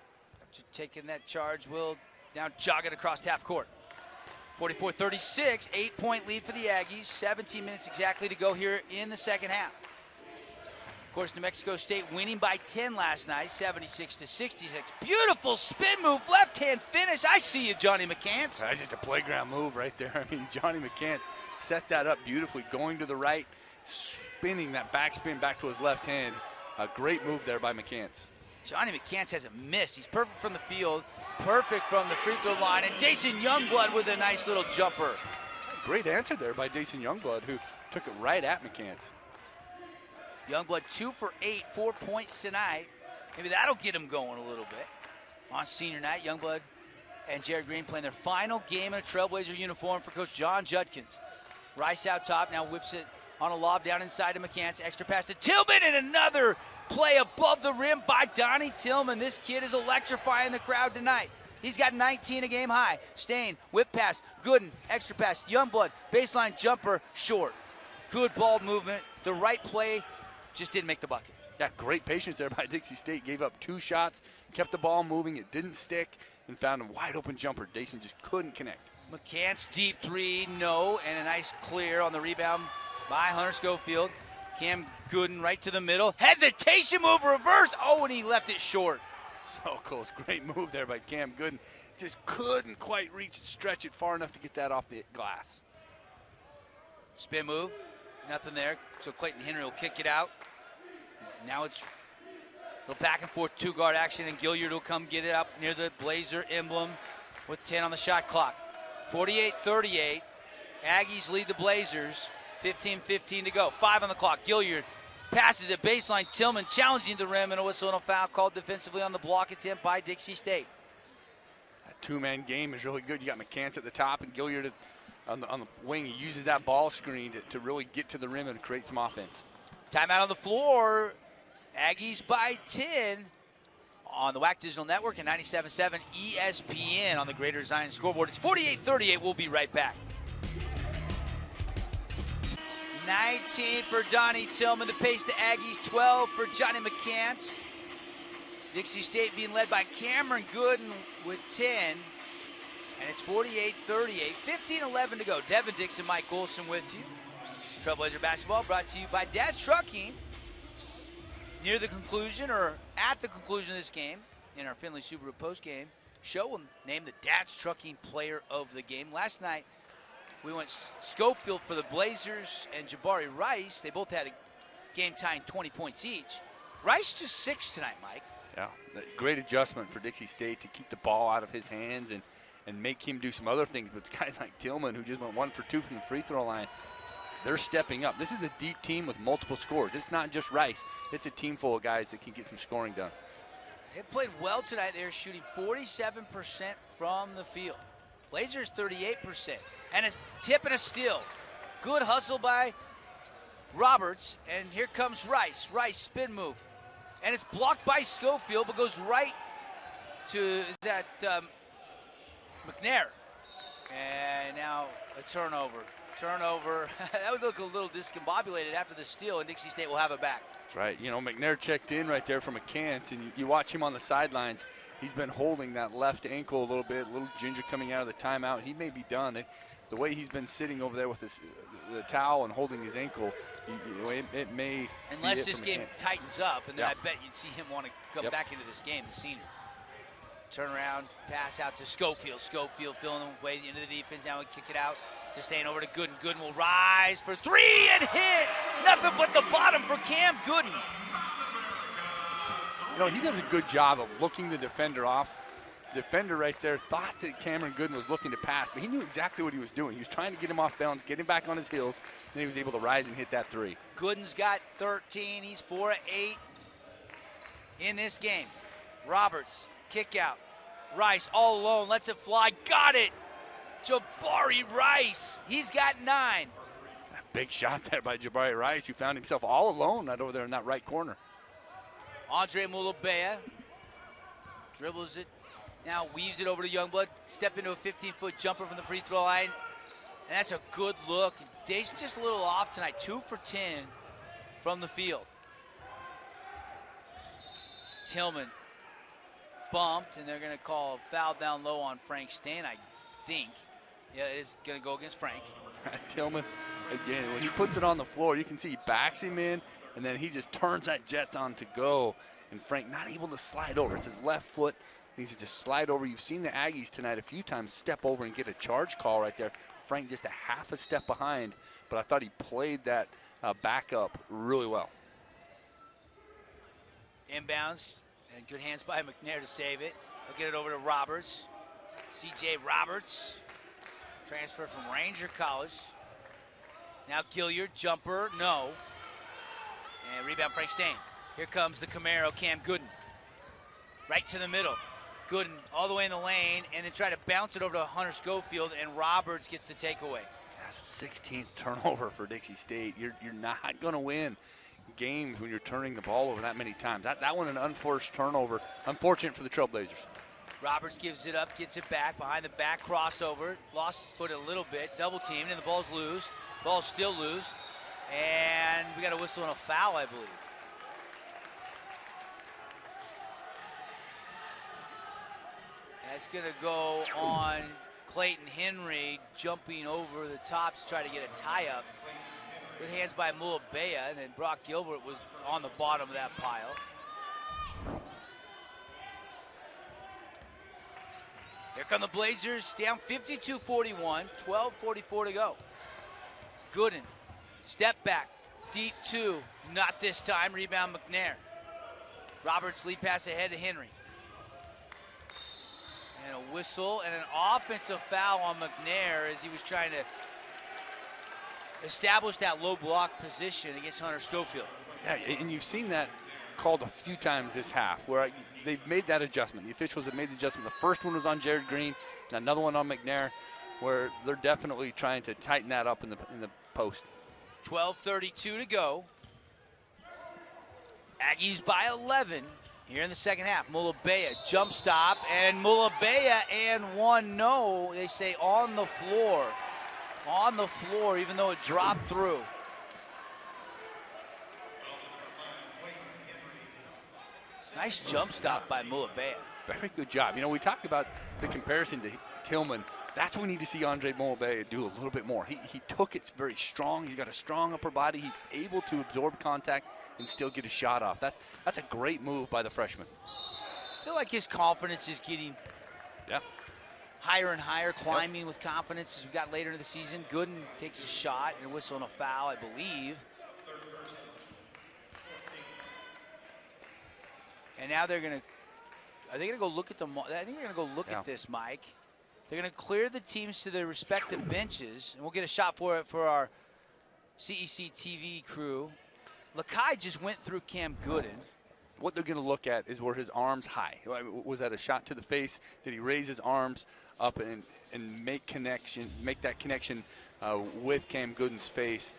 after taking that charge, will now jog it across half court. 44-36, 8-point lead for the Aggies. 17 minutes exactly to go here in the second half. Of course, New Mexico State winning by 10 last night, 76-66. Beautiful spin move, left-hand finish. I see you, Johnny McCants. That's just a playground move right there. I mean, Johnny McCants set that up beautifully, going to the right, spinning that backspin back to his left hand. A great move there by McCants. Johnny McCants hasn't missed. He's perfect from the field, perfect from the free throw line, and Dason Youngblood with a nice little jumper. Great answer there by Dason Youngblood, who took it right at McCants. Youngblood 2 for 8, 4 points tonight. Maybe that'll get him going a little bit. On senior night, Youngblood and Jared Green playing their final game in a Trailblazer uniform for Coach John Judkins. Rice out top, now whips it on a lob down inside to McCants. Extra pass to Tillman, and another play above the rim by Donnie Tillman. This kid is electrifying the crowd tonight. He's got 19 a game high. Stain, whip pass, Gooden, extra pass, Youngblood, baseline jumper, short. Good ball movement, the right play, just didn't make the bucket. Yeah, great patience there by Dixie State. Gave up 2 shots, kept the ball moving, it didn't stick, and found a wide open jumper. Dason just couldn't connect. McCants deep three, no, and a nice clear on the rebound by Hunter Schofield. Cam Gooden right to the middle. Hesitation move, reverse. Oh, and he left it short. So close. Great move there by Cam Gooden. Just couldn't quite reach and stretch it far enough to get that off the glass. Spin move. Nothing there. So Clayton Henry will kick it out. Now it's a little back and forth 2-guard action, and Gilliard will come get it up near the Blazer emblem with 10 on the shot clock. 48-38. Aggies lead the Blazers. 15-15 to go. 5 on the clock. Gilliard passes it baseline. Tillman challenging the rim, and a whistle and a foul called defensively on the block attempt by Dixie State. That 2-man game is really good. You got McCants at the top and Gilliard on the wing. He uses that ball screen to really get to the rim and create some offense. Timeout on the floor. Aggies by 10 on the WAC Digital Network and 97.7 ESPN on the Greater Zion scoreboard. It's 48-38. We'll be right back. 19 for Donnie Tillman to pace the Aggies, 12 for Johnny McCants. Dixie State being led by Cameron Gooden with 10. And it's 48-38, 15-11 to go. Devin Dixon, Mike Olson with you. Trailblazer basketball brought to you by Dad's Trucking. Near the conclusion, or at the conclusion of this game, in our Finley Subaru postgame show, we'll name the Dad's Trucking player of the game. Last night, we went Schofield for the Blazers and Jabari Rice. They both had a game-tying 20 points each. Rice just 6 tonight, Mike. Yeah, great adjustment for Dixie State to keep the ball out of his hands and make him do some other things. But guys like Tillman, who just went 1 for 2 from the free throw line, they're stepping up. This is a deep team with multiple scorers. It's not just Rice. It's a team full of guys that can get some scoring done. They played well tonight. They're shooting 47% from the field. Blazers 38%. And a tip and a steal. Good hustle by Roberts. And here comes Rice. Rice spin move. And it's blocked by Schofield, but goes right to McNair. And now a turnover. That would look a little discombobulated after the steal, and Dixie State will have it back. That's right. You know, McNair checked in right there from McCants, and you watch him on the sidelines. He's been holding that left ankle a little bit, a little ginger coming out of the timeout. He may be done. The way he's been sitting over there with the towel and holding his ankle, it may. Unless this game tightens up, and then Yeah. I bet you'd see him want to come back into this game, the senior. Turnaround, pass out to Schofield. Schofield filling the way into the defense. Now we kick it out to Stain over to Gooden. Gooden will rise for 3 and hit. Nothing but the bottom for Cam Gooden. You know, he does a good job of looking the defender off. The defender right there thought that Cameron Gooden was looking to pass, but he knew exactly what he was doing. He was trying to get him off balance, get him back on his heels, and he was able to rise and hit that 3. Gooden's got 13. He's 4 of 8 in this game. Roberts, kick out. Rice all alone, lets it fly, got it. Jabari Rice, he's got 9. Big shot there by Jabari Rice, who found himself all alone right over there in that right corner. Andre Mulabea dribbles it, now weaves it over to Youngblood, step into a 15-foot jumper from the free throw line, and that's a good look. Dace's just a little off tonight, 2 for 10 from the field. Tillman bumped, and they're going to call a foul down low on Frank Stain, I think. Yeah, it is going to go against Frank. Tillman, again, when he puts it on the floor, you can see he backs him in, and then he just turns that Jets on to go. And Frank not able to slide over. It's his left foot. He needs to just slide over. You've seen the Aggies tonight a few times step over and get a charge call right there. Frank just a half a step behind, but I thought he played that backup really well. Inbounds, and good hands by McNair to save it. He'll get it over to Roberts. C.J. Roberts, transfer from Ranger College. Now Gilliard, jumper, no. And rebound Frank Stain. Here comes the Camaro, Cam Gooden. Right to the middle. Gooden all the way in the lane, and then try to bounce it over to Hunter Schofield, and Roberts gets the takeaway. That's the 16th turnover for Dixie State. You're not going to win games when you're turning the ball over that many times. That one an unforced turnover. Unfortunate for the Trailblazers. Roberts gives it up, gets it back, behind the back crossover, lost his foot a little bit, double teamed, and the ball's loose. Ball's still loose, and we got a whistle and a foul, I believe. That's gonna go on Clayton Henry, jumping over the top to try to get a tie-up. Good hands by Mulabea, and then Brock Gilbert was on the bottom of that pile. Here come the Blazers, down 52-41, 12:44 to go. Gooden, step back, deep 2, not this time, rebound McNair. Roberts lead pass ahead to Henry. And a whistle and an offensive foul on McNair as he was trying to establish that low block position against Hunter Schofield. Yeah, and you've seen that called a few times this half where they've made that adjustment. The officials have made the adjustment. The first one was on Jared Green, and another one on McNair, where they're definitely trying to tighten that up in the post. 12:32 to go. Aggies by 11 here in the second half. Mulabea, jump stop, and Mulabea and one, no, they say on the floor. On the floor, even though it dropped through. Nice jump stop by Mulabea. Very good job. You know, we talked about the comparison to Tillman. That's what we need to see Andre Mulabea do a little bit more. He took it very strong. He's got a strong upper body. He's able to absorb contact and still get a shot off. That's a great move by the freshman. I feel like his confidence is getting higher and higher, climbing with confidence as we got later in the season. Gooden takes a shot and a whistle and a foul, I believe. And now they're going to, are they going to go look at the, I think they're going to go look at this, Mike. They're going to clear the teams to their respective benches, and we'll get a shot for it for our CEC TV crew. Lakai just went through Cam Gooden. What they're going to look at is were his arms high. Was that a shot to the face? Did he raise his arms up and make that connection with Cam Gooden's face?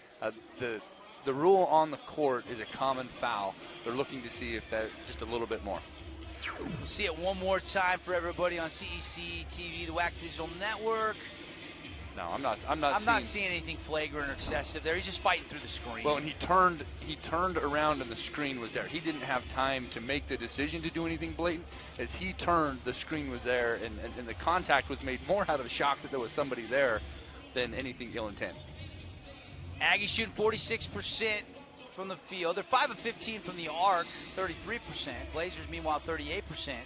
The rule on the court is a common foul. They're looking to see if that just a little bit more. We'll see it one more time for everybody on CEC TV, the WAC Digital Network. No, I'm not seeing anything flagrant or excessive there. He's just fighting through the screen. Well, and he turned around and the screen was there. He didn't have time to make the decision to do anything blatant. As he turned, the screen was there, and the contact was made more out of shock that there was somebody there than anything ill intent. Aggies shooting 46% from the field. They're 5 of 15 from the arc, 33%. Blazers, meanwhile, 38%. And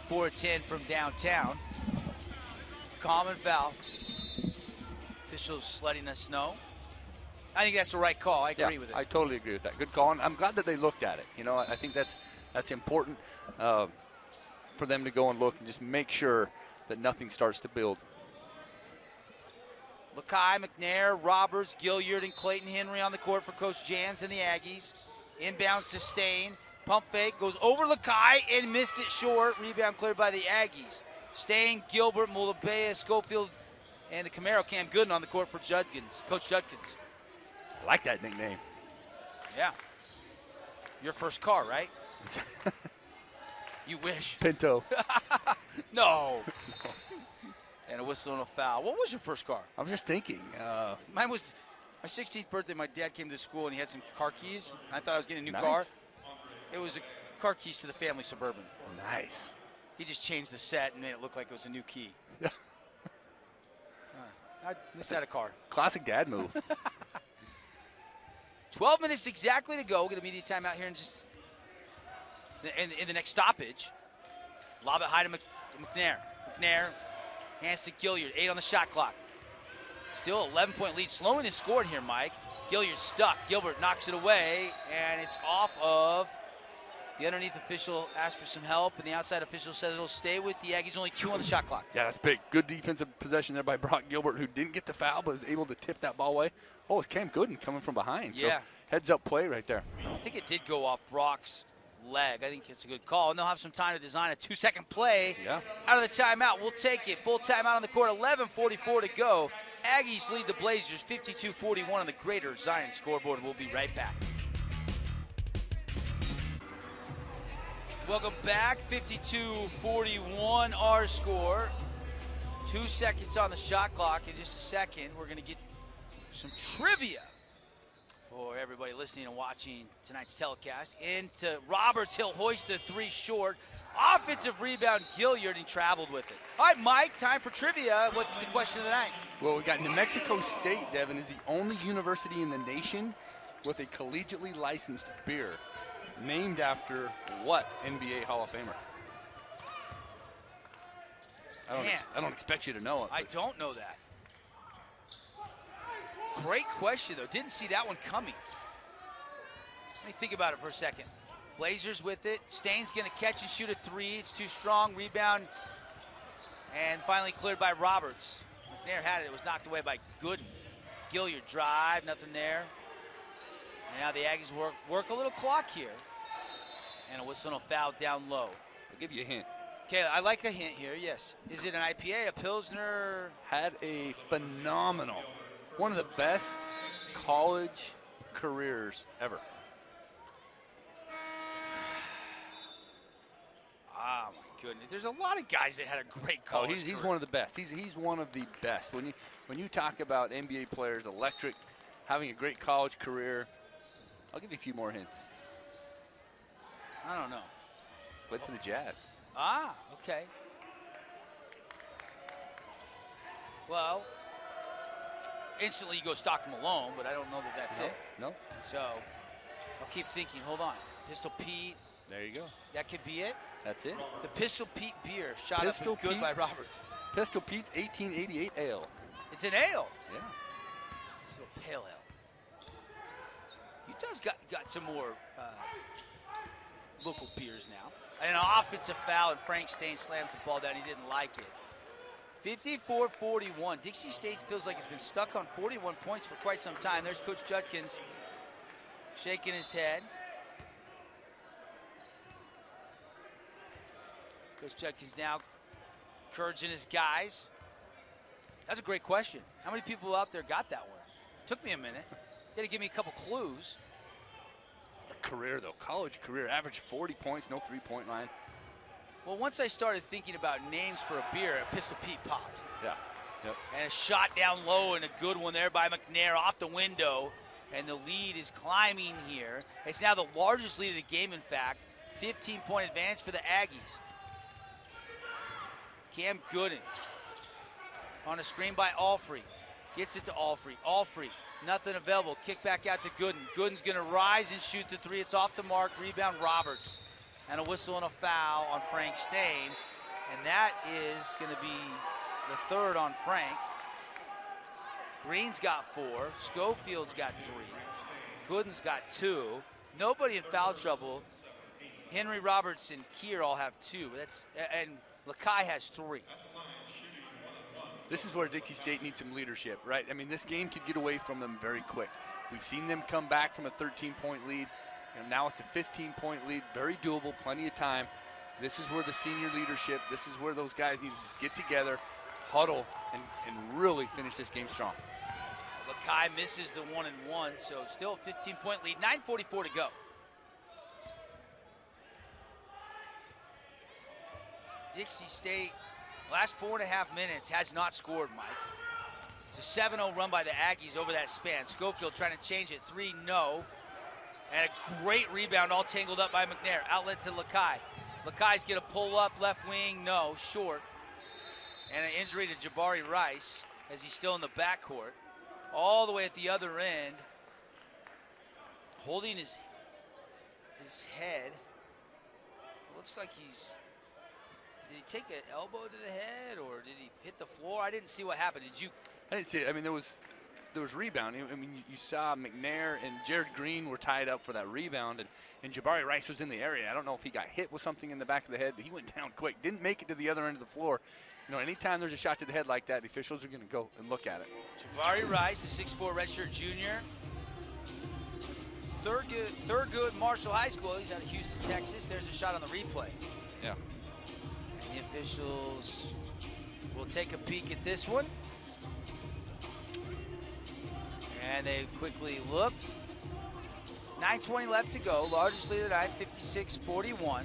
4 of 10 from downtown. Common foul. Officials letting us know. I think that's the right call. I agree with it. I totally agree with that. Good call. And I'm glad that they looked at it. You know, I think that's important for them to go and look and just make sure that nothing starts to build. Lakai, McNair, Roberts, Gilliard, and Clayton Henry on the court for Coach Jans and the Aggies. Inbounds to Stain. Pump fake, goes over Lakai and missed it short. Rebound cleared by the Aggies. Stain, Gilbert, Mulabea, Schofield and the Camaro Cam Gooden on the court for Judkins, Coach Judkins. I like that nickname. Yeah. Your first car, right? You wish. Pinto. No. And a whistle and a foul. What was your first car? I was just thinking. Mine was my 16th birthday. My dad came to school and he had some car keys. I thought I was getting a new Nice. car. It was a car keys to the family Suburban. Nice. He just changed the set and made it look like it was a new key. At least I had a car. Classic dad move. 12 minutes exactly to go. We're going to media timeout here in just in the next stoppage. Lob it high to McNair. McNair hands to Gilliard. 8 on the shot clock. Still 11-point lead. Slowing his score here, Mike. Gilliard's stuck. Gilbert knocks it away, and it's off of. The underneath official asked for some help, and the outside official says it'll stay with the Aggies. Only 2 on the shot clock. Yeah, that's big. Good defensive possession there by Brock Gilbert, who didn't get the foul, but was able to tip that ball away. Oh, it's Cam Gooden coming from behind. Yeah. So heads-up play right there. I think it did go off Brock's leg. I think it's a good call, and they'll have some time to design a 2-second play out of the timeout. We'll take it. Full timeout on the court. 11:44 to go. Aggies lead the Blazers 52-41 on the Greater Zion scoreboard. We'll be right back. Welcome back. 52-41 our score. 2 seconds on the shot clock. In just a second, we're going to get some trivia for everybody listening and watching tonight's telecast. Into Roberts, he'll hoist the 3 short. Offensive rebound, Gilliard, and traveled with it. All right, Mike, time for trivia. What's the question of the night? Well, we got New Mexico State, Devin, is the only university in the nation with a collegiately licensed beer named after what NBA Hall of Famer? I don't expect you to know it. I don't know that. Great question, though. Didn't see that one coming. Let me think about it for a second. Blazers with it. Stain's going to catch and shoot a 3. It's too strong. Rebound. And finally cleared by Roberts. McNair had it. It was knocked away by Gooden. Gilliard drive. Nothing there. And now the Aggies work a little clock here. And a whistle and a foul down low. I'll give you a hint. Okay, I like a hint here, yes. Is it an IPA, a Pilsner? Had a phenomenal, one of the best college careers ever. Ah, my goodness. There's a lot of guys that had a great college he's career. one of the best. He's one of the best. When you talk about NBA players, electric, having a great college career, I'll give you a few more hints. I don't know. Played for the Jazz. Ah, okay. Well, instantly you go Stockton Malone, but I don't know that that's it. No. So I'll keep thinking. Hold on. Pistol Pete. There you go. That could be it. That's it. The Pistol Pete beer. Shot Pistol up and good Pete. by Roberts. Pistol Pete's 1888 ale. It's an ale. Yeah. It's a little pale ale. Utah's got some more local beers now. And an offensive foul, and Frank Stain slams the ball down. He didn't like it. 54-41. Dixie State feels like it's been stuck on 41 points for quite some time. There's Coach Judkins shaking his head. Coach Judkins now encouraging his guys. That's a great question. How many people out there got that one? Took me a minute. You had to give me a couple clues. Career though, college career, averaged 40 points, no three-point line. Well, once I started thinking about names for a beer, a Pistol Pete popped. Yeah. Yep. And a shot down low and a good one there by McNair off the window. And the lead is climbing here. It's now the largest lead of the game, in fact. 15-point advantage for the Aggies. Cam Gooden on a screen by Alfrey. Gets it to Alfrey. Alfrey, nothing available. Kick back out to Gooden. Gooden's going to rise and shoot the 3. It's off the mark. Rebound Roberts. And a whistle and a foul on Frank Stain. And that is going to be the 3rd on Frank. Green's got 4. Schofield's got 3. Gooden's got 2. Nobody in foul trouble. Henry, Roberts, and Keir all have 2. And Lakai has 3. This is where Dixie State needs some leadership, right? I mean, this game could get away from them very quick. We've seen them come back from a 13-point lead. And now it's a 15-point lead, very doable, plenty of time. This is where the senior leadership, this is where those guys need to get together, huddle and really finish this game strong. Lakai misses the 1-and-1, so still a 15-point lead. 9:44 to go. Dixie State, last 4.5 minutes, has not scored, Mike. It's a 7-0 run by the Aggies over that span. Schofield trying to change it. 3, no. And a great rebound, all tangled up by McNair. Outlet to Lakai. Lakai's going to pull up, left wing, no, short. And an injury to Jabari Rice as he's still in the backcourt. All the way at the other end, holding his head. It looks like did he take an elbow to the head or did he hit the floor? I didn't see what happened. Did you? I didn't see it. I mean, there was rebounding. I mean, you saw McNair and Jared Green were tied up for that rebound, and Jabari Rice was in the area. I don't know if he got hit with something in the back of the head, but he went down quick. Didn't make it to the other end of the floor. You know, anytime there's a shot to the head like that, the officials are going to go and look at it. Jabari Rice, the 6'4" redshirt junior. Thurgood Marshall High School. He's out of Houston, Texas. There's a shot on the replay. Yeah. And the officials will take a peek at this one. And they quickly looked. 9:20 left to go. Largest lead of the night, 56-41.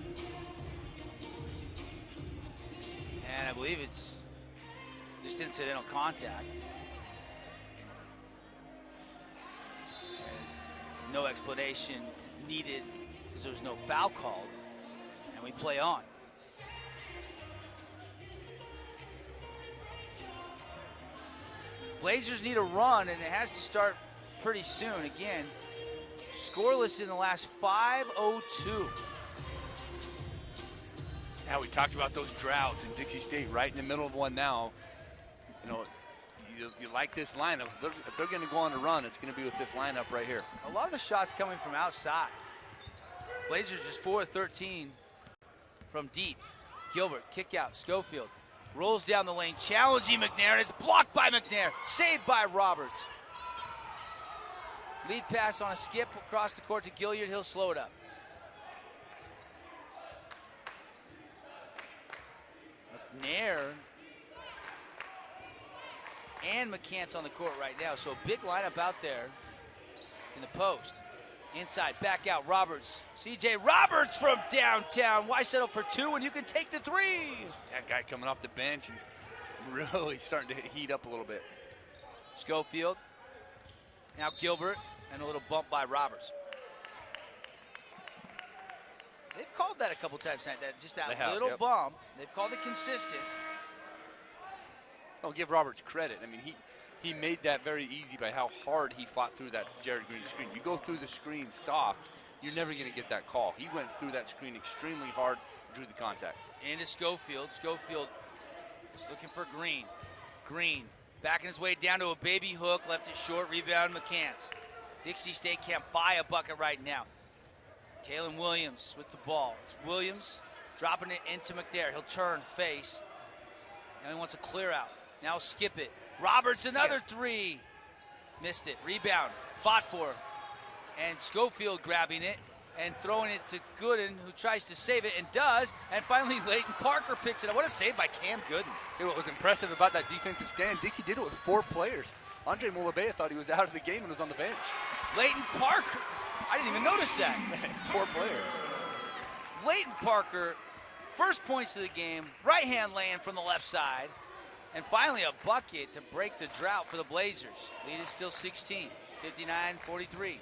And I believe it's just incidental contact. There's no explanation needed because there was no foul called. And we play on. Blazers need a run, and it has to start pretty soon. Again, scoreless in the last 5:02. Now, we talked about those droughts in Dixie State, right in the middle of one now. You know, you like this lineup. If they're going to go on a run, it's going to be with this lineup right here. A lot of the shots coming from outside. Blazers just 4 of 13 from deep. Gilbert, kick out, Schofield. Rolls down the lane, challenging McNair, and it's blocked by McNair. Saved by Roberts. Lead pass on a skip across the court to Gilliard. He'll slow it up. McNair and McCants on the court right now. So a big lineup out there in the post. Inside, back out, Roberts. C.J. Roberts from downtown. Why settle for 2 when you can take the 3? That guy coming off the bench and really starting to heat up a little bit. Schofield. Now Gilbert, and a little bump by Roberts. They've called that a couple times tonight, that little bump. They've called it consistent. I'll give Roberts credit. I mean, he made that very easy by how hard he fought through that Jared Green screen. You go through the screen soft, you're never going to get that call. He went through that screen extremely hard, drew the contact. Into Schofield. Schofield looking for Green. Green backing his way down to a baby hook, left it short, rebound McCants. Dixie State can't buy a bucket right now. Kalen Williams with the ball. It's Williams dropping it into McNair. He'll turn, face. Now he wants to clear out. Now skip it. Roberts, another 3. Missed it. Rebound. Fought for. And Schofield grabbing it and throwing it to Gooden, who tries to save it and does. And finally, Leighton Parker picks it up. What a save by Cam Gooden. See what was impressive about that defensive stand? Dixie did it with 4 players. Andre Mulabea thought he was out of the game and was on the bench. Leighton Parker. I didn't even notice that. 4 players. Leighton Parker, first points of the game, right-hand lane from the left side, and finally a bucket to break the drought for the Blazers. Lead is still 16, 59-43.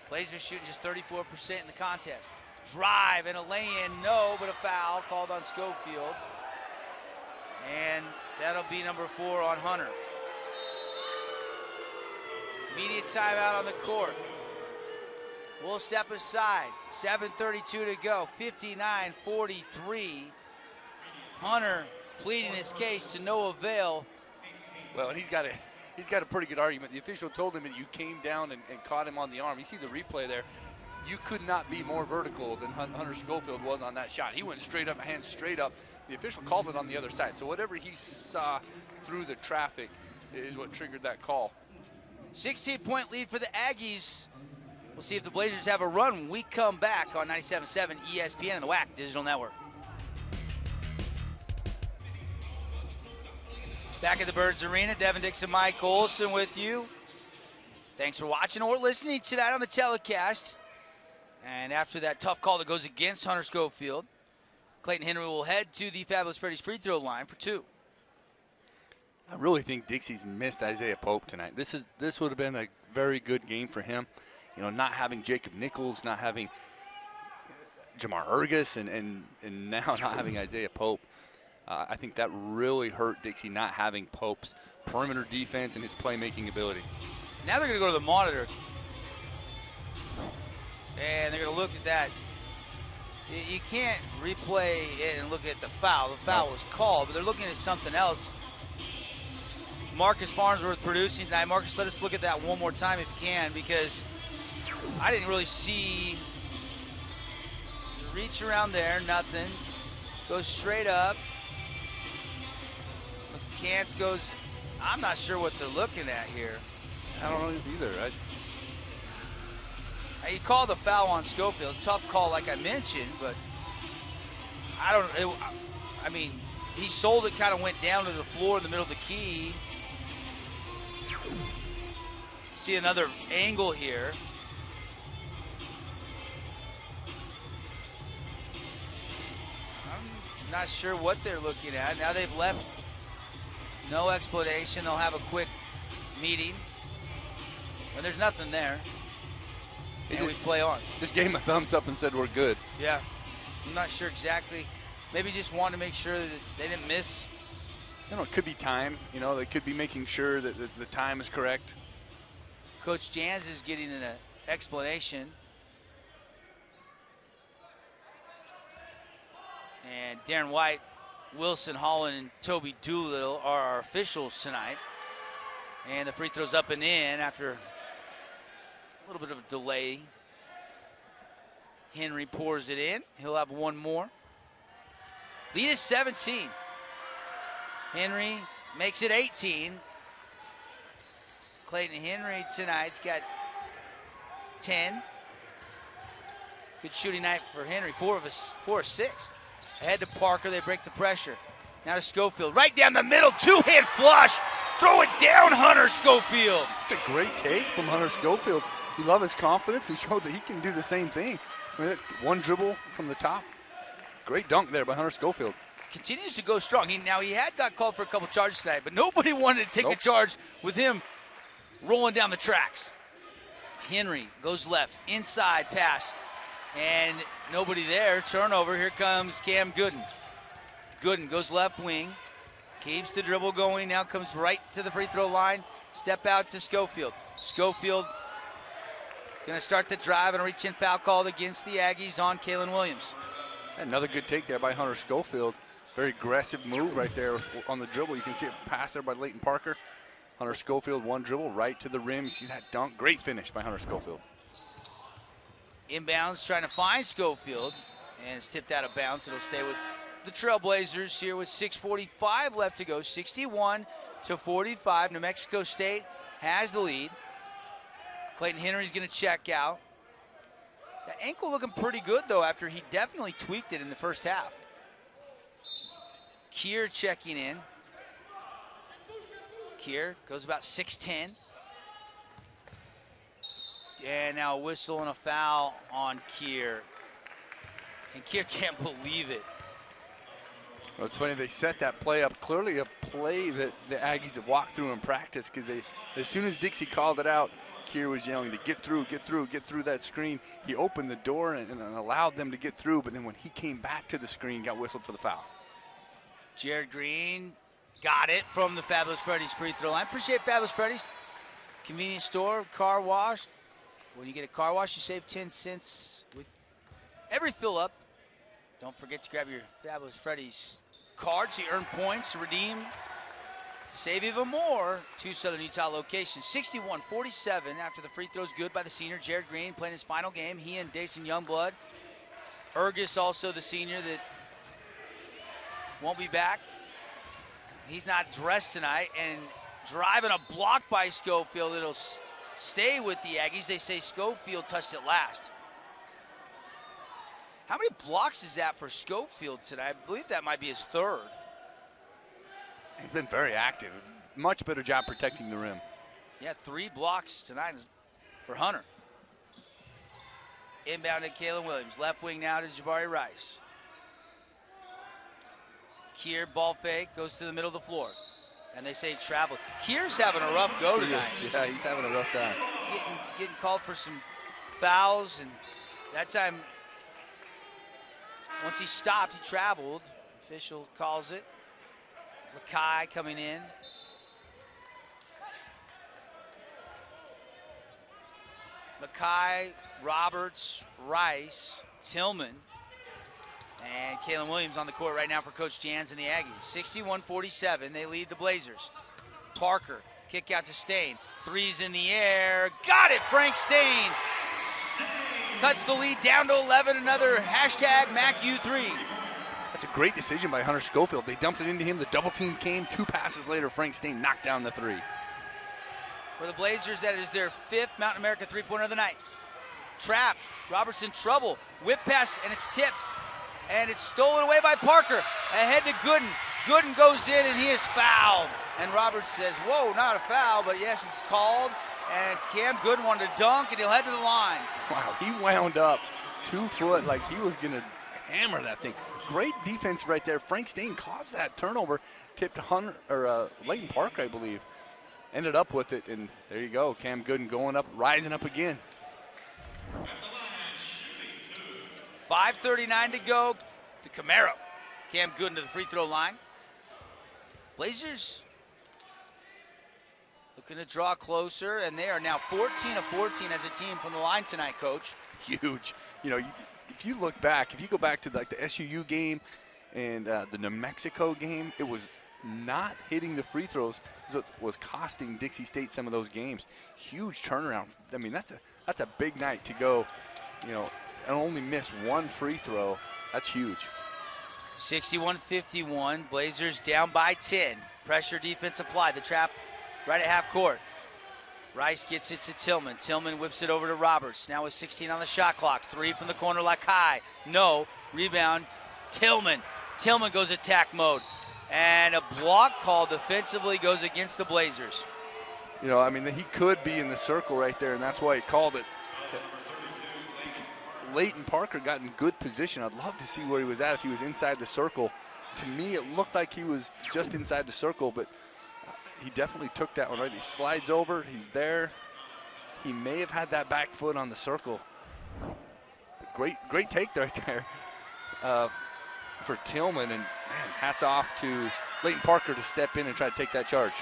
Blazers shooting just 34% in the contest. Drive and a lay-in, no, but a foul called on Schofield. And that'll be number 4 on Hunter. Immediate timeout on the court. We'll step aside. 7:32 to go. 59-43. Hunter pleading his case to no avail. Well, and he's got a pretty good argument. The official told him that you came down and caught him on the arm. You see the replay there. You could not be more vertical than Hunter Schofield was on that shot. He went straight up, hands straight up. The official called it on the other side. So whatever he saw through the traffic is what triggered that call. 16-point lead for the Aggies. We'll see if the Blazers have a run when we come back on 97.7 ESPN and the WAC Digital Network. Back at the Birds Arena, Devin Dixon, Mike Olson with you. Thanks for watching or listening tonight on the telecast. And after that tough call that goes against Hunter Schofield, Clayton Henry will head to the Fabulous Freddy's free throw line for 2. I really think Dixie's missed Isaiah Pope tonight. This would have been a very good game for him. You know, not having Jacob Nichols, not having Jamar Ergus, and now not having Isaiah Pope. I think that really hurt Dixie, not having Pope's perimeter defense and his playmaking ability. Now they're going to go to the monitor. And they're going to look at that. You can't replay it and look at the foul. The foul was called, but they're looking at something else. Marcus Farnsworth producing tonight. Marcus, let us look at that one more time if you can, because I didn't really see the reach around there, nothing. Goes straight up. McCants goes, I'm not sure what they're looking at here. I don't know either. He called the foul on Schofield. Tough call, like I mentioned, but I mean, he sold it, kind of went down to the floor in the middle of the key. See another angle here. I'm not sure what they're looking at. Now they've left. No explanation. They'll have a quick meeting. When there's nothing there. And we play on. Just gave him a thumbs up and said we're good. Yeah. I'm not sure exactly. Maybe just wanted to make sure that they didn't miss. You know, it could be time. You know, they could be making sure that the time is correct. Coach Jans is getting an explanation. And Darren White, Wilson Holland, and Toby Doolittle are our officials tonight. And the free throw's up and in after a little bit of a delay. Henry pours it in. He'll have one more. Lead is 17. Henry makes it 18. Clayton Henry tonight's got 10. Good shooting night for Henry, 4 of 6. Ahead to Parker, they break the pressure. Now to Schofield, right down the middle, 2-hand flush. Throw it down, Hunter Schofield. It's a great take from Hunter Schofield. You love his confidence. He showed that he can do the same thing. I mean, one dribble from the top. Great dunk there by Hunter Schofield. Continues to go strong. He had got called for a couple charges tonight, but nobody wanted to take a charge with him rolling down the tracks. Henry goes left, inside pass, and nobody there. Turnover. Here comes Cam Gooden. Gooden goes left wing, keeps the dribble going, now comes right to the free throw line. Step out to Schofield. Schofield going to start the drive, and a reach-in foul called against the Aggies on Kalen Williams. Another good take there by Hunter Schofield. Very aggressive move right there on the dribble. You can see it pass there by Leighton Parker. Hunter Schofield, one dribble right to the rim. You see that dunk. Great finish by Hunter Schofield. Inbounds trying to find Schofield, and it's tipped out of bounds. It'll stay with the Trailblazers here with 6:45 left to go. 61-45. New Mexico State has the lead. Clayton Henry's going to check out. The ankle looking pretty good, though, after he definitely tweaked it in the first half. Keir checking in. Keir goes about 6'10". And now a whistle and a foul on Keir. And Keir can't believe it. Well, it's funny, they set that play up. Clearly a play that the Aggies have walked through in practice, because as soon as Dixie called it out, Keir was yelling to get through that screen. He opened the door and allowed them to get through, but then when he came back to the screen, got whistled for the foul. Jared Green got it from the Fabulous Freddy's free throw line. Appreciate Fabulous Freddy's. Convenience store, car wash. When you get a car wash, you save 10 cents with every fill up. Don't forget to grab your Fabulous Freddy's card so you earn points to redeem. Save even more. 2 Southern Utah locations. 61-47 after the free throw's good by the senior. Jared Green playing his final game. He and Dason Youngblood. Ergus also the senior that won't be back. He's not dressed tonight, and driving a block by Schofield. It'll stay with the Aggies. They say Schofield touched it last. How many blocks is that for Schofield tonight? I believe that might be his third. He's been very active. Much better job protecting the rim. Yeah, 3 blocks tonight for Hunter. Inbound to Kalen Williams. Left wing now to Jabari Rice. Kier, ball fake, goes to the middle of the floor. And they say travel. Kier's having a rough go tonight. Yeah, he's having a rough time. Getting called for some fouls, and that time, once he stopped, he traveled. Official calls it. Lakai coming in. Lakai, Roberts, Rice, Tillman, and Kalen Williams on the court right now for Coach Jans and the Aggies. 61-47, they lead the Blazers. Parker, kick out to Stain. 3's in the air, got it, Frank Stain. Cuts the lead down to 11, another hashtag MacU3. That's a great decision by Hunter Schofield. They dumped it into him, the double team came, 2 passes later, Frank Stain knocked down the 3. For the Blazers, that is their 5th Mountain America three-pointer of the night. Trapped, Roberts in trouble, whip pass, and it's tipped. And it's stolen away by Parker. Ahead to Gooden. Gooden goes in and he is fouled. And Roberts says, whoa, not a foul, but yes, it's called. And Cam Gooden wanted to dunk and he'll head to the line. Wow, he wound up 2 foot like he was gonna hammer that thing. Great defense right there. Frank Stain caused that turnover, tipped Leighton Parker, I believe. Ended up with it, and there you go. Cam Gooden going up, rising up again. 5:39 to go to Camaro. Cam Gooden to the free throw line. Blazers looking to draw closer, and they are now 14 of 14 as a team from the line tonight, Coach. Huge. You know, if you look back, if you go back to like the SUU game and the New Mexico game, it was not hitting the free throws was costing Dixie State some of those games. Huge turnaround. I mean, that's a big night to go, you know, and only miss 1 free throw. That's huge. 61-51, Blazers down by 10. Pressure defense applied. The trap right at half court. Rice gets it to Tillman. Tillman whips it over to Roberts. Now with 16 on the shot clock. 3 from the corner, Lakai. No. Rebound, Tillman. Tillman goes attack mode. And a block call defensively goes against the Blazers. You know, I mean, he could be in the circle right there, and that's why he called it. Leighton Parker got in good position. I'd love to see where he was at if he was inside the circle. To me, it looked like he was just inside the circle, but he definitely took that one right. He slides over, he's there. He may have had that back foot on the circle. Great take right there for Tillman, and man, hats off to Leighton Parker to step in and try to take that charge.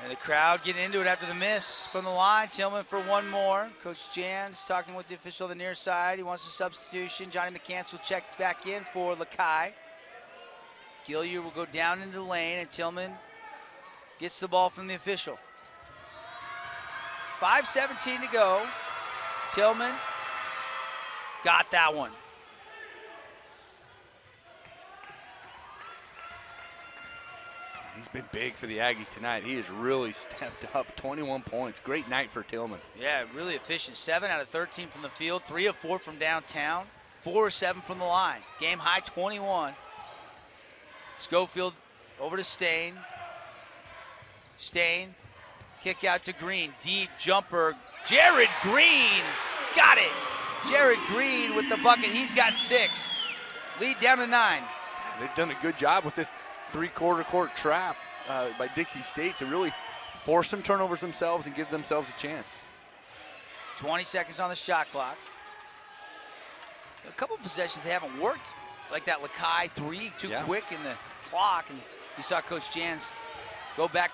And the crowd getting into it after the miss from the line. Tillman for 1 more. Coach Jans talking with the official on the near side. He wants a substitution. Johnny McCants will check back in for Lakai. Gilliard will go down into the lane, and Tillman gets the ball from the official. 5:17 to go. Tillman got that one. He's been big for the Aggies tonight. He has really stepped up. 21 points. Great night for Tillman. Yeah, really efficient. 7 out of 13 from the field, 3 of 4 from downtown, 4 of 7 from the line. Game high 21. Schofield over to Stain. Stain, kick out to Green. Deep jumper. Jared Green got it. Jared Green with the bucket. He's got 6. Lead down to 9. They've done a good job with this 3/4 court trap by Dixie State to really force some turnovers themselves and give themselves a chance. 20 seconds on the shot clock. A couple of possessions they haven't worked, like that Lakai 3 too quick in the clock, and you saw Coach Jans go back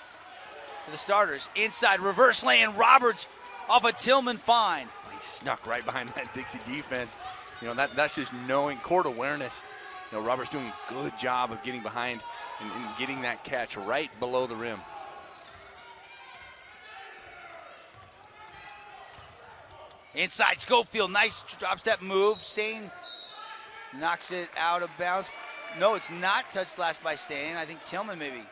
to the starters. Inside reverse lane, Roberts off a Tillman find. He snuck right behind that Dixie defense. You know, that's just knowing court awareness. You know, Roberts doing a good job of getting behind and getting that catch right below the rim. Inside Schofield, nice drop step move. Stain knocks it out of bounds. No, it's not touched last by Stain. I think Tillman maybe.